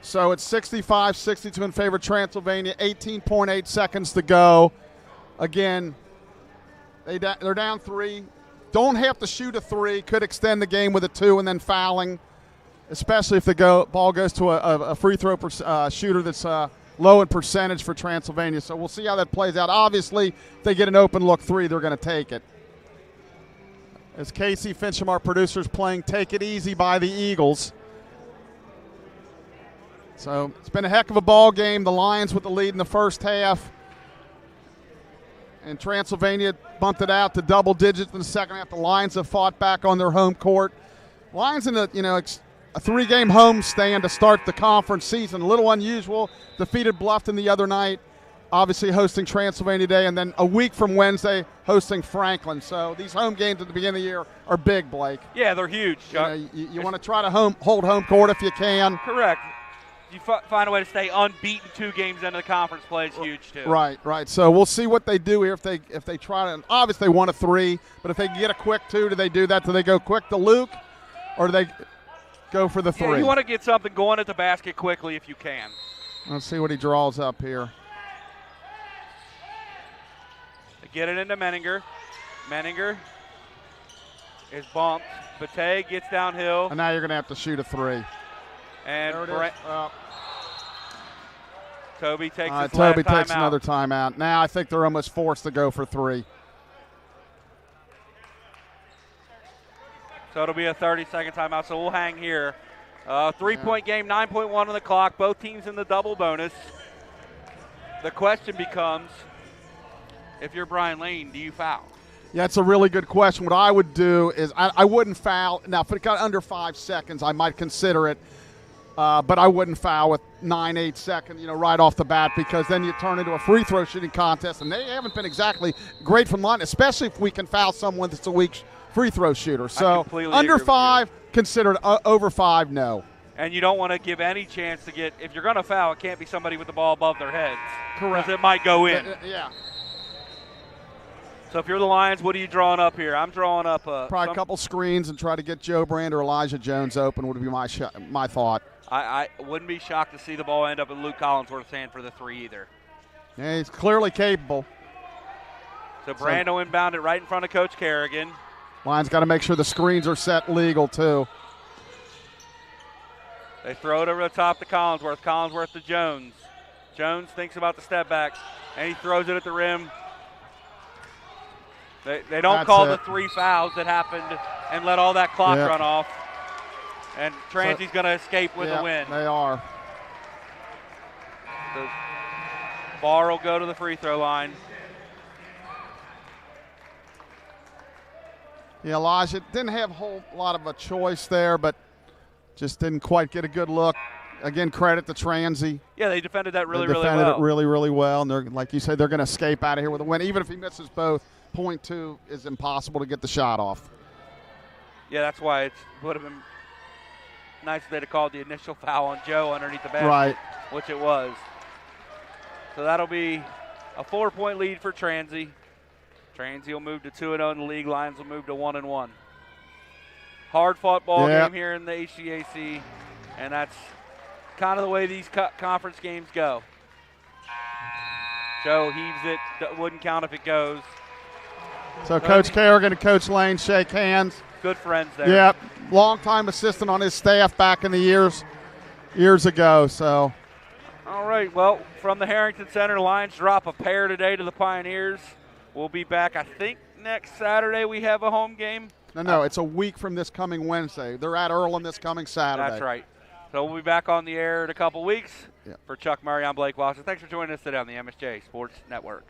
So it's 65-62 in favor of Transylvania. 18.8 seconds to go. Again, they're down three. Don't have to shoot a three. Could extend the game with a two and then fouling, especially if the ball goes to a free throw shooter that's low in percentage for Transylvania. So we'll see how that plays out. Obviously, if they get an open look three, they're going to take it. As Casey Fincham, our producer, is playing Take It Easy by the Eagles. So it's been a heck of a ball game. The Lions with the lead in the first half. And Transylvania bumped it out to double digits in the second half. The Lions have fought back on their home court. Lions in a three-game home stand to start the conference season. A little unusual. Defeated Bluffton the other night. Obviously hosting Transylvania Day. And then a week from Wednesday hosting Franklin. So these home games at the beginning of the year are big, Blake. Yeah, they're huge, Chuck. You want to try to hold home court if you can. Correct. You find a way to stay unbeaten 2 games into the conference play is huge too. Right. So we'll see what they do here if they try to. Obviously, they want a three, but if they get a quick two, do they do that? Do they go quick to Luke, or do they go for the three? Yeah, you want to get something going at the basket quickly if you can. Let's see what he draws up here. They get it into Menninger. Menninger is bumped. Patay gets downhill. And now you're going to have to shoot a three. And There it is. Toby takes his Toby last takes timeout. another timeout. Now I think they're almost forced to go for three. So it'll be a 30-second timeout. So we'll hang here. 3-point game, 9.1 on the clock. Both teams in the double bonus. The question becomes, if you're Brian Lane, do you foul? Yeah, it's a really good question. What I would do is I wouldn't foul. Now, if it got under 5 seconds, I might consider it. But I wouldn't foul with 9-8 seconds, right off the bat, because then you turn into a free throw shooting contest, and they haven't been exactly great from line, especially if we can foul someone that's a weak free throw shooter. So under 5, consider it. Over 5, no. And you don't want to give any chance to get, if you're going to foul, it can't be somebody with the ball above their heads. Correct. Because it might go in. Yeah. So if you're the Lions, what are you drawing up here? I'm drawing up probably a couple screens and try to get Joe Brand or Elijah Jones open would be my thought. I wouldn't be shocked to see the ball end up in Luke Collinsworth's hand for the 3 either. Yeah, he's clearly capable. So Brando inbound it right in front of Coach Kerrigan. Lions got to make sure the screens are set legal too. They throw it over the top to Collinsworth. Collinsworth to Jones. Jones thinks about the step back, and he throws it at the rim. They don't call the 3 fouls that happened and let all that clock run off. And Transy's going to escape with a win. They are. The Barr will go to the free throw line. Yeah, Elijah didn't have a whole lot of a choice there, but just didn't quite get a good look. Again, credit to Transy. Yeah, they defended that really well. They defended it really, really well. And they're, like you said, they're going to escape out of here with a win. Even if he misses both, 0.2 is impossible to get the shot off. Yeah, that's why it would have been nice if they'd have called the initial foul on Joe underneath the basket, right, which it was. So that'll be a 4-point lead for Transy. Transy will move to 2-0 in the league. Lions will move to 1-1. Hard-fought ball game here in the HCAC, and that's kind of the way these conference games go. Joe heaves it, wouldn't count if it goes. So Coach Kerrigan and Coach Lane shake hands. Good friends there. Yep, long-time assistant on his staff back in the years ago. So. All right, well, from the Harrington Center, Lions drop a pair today to the Pioneers. We'll be back, I think, next Saturday we have a home game. No, it's a week from this coming Wednesday. They're at Earlham this coming Saturday. That's right. So we'll be back on the air in a couple weeks. Yep. For Chuck Murray, I'm Blake Watson. Thanks for joining us today on the MSJ Sports Network.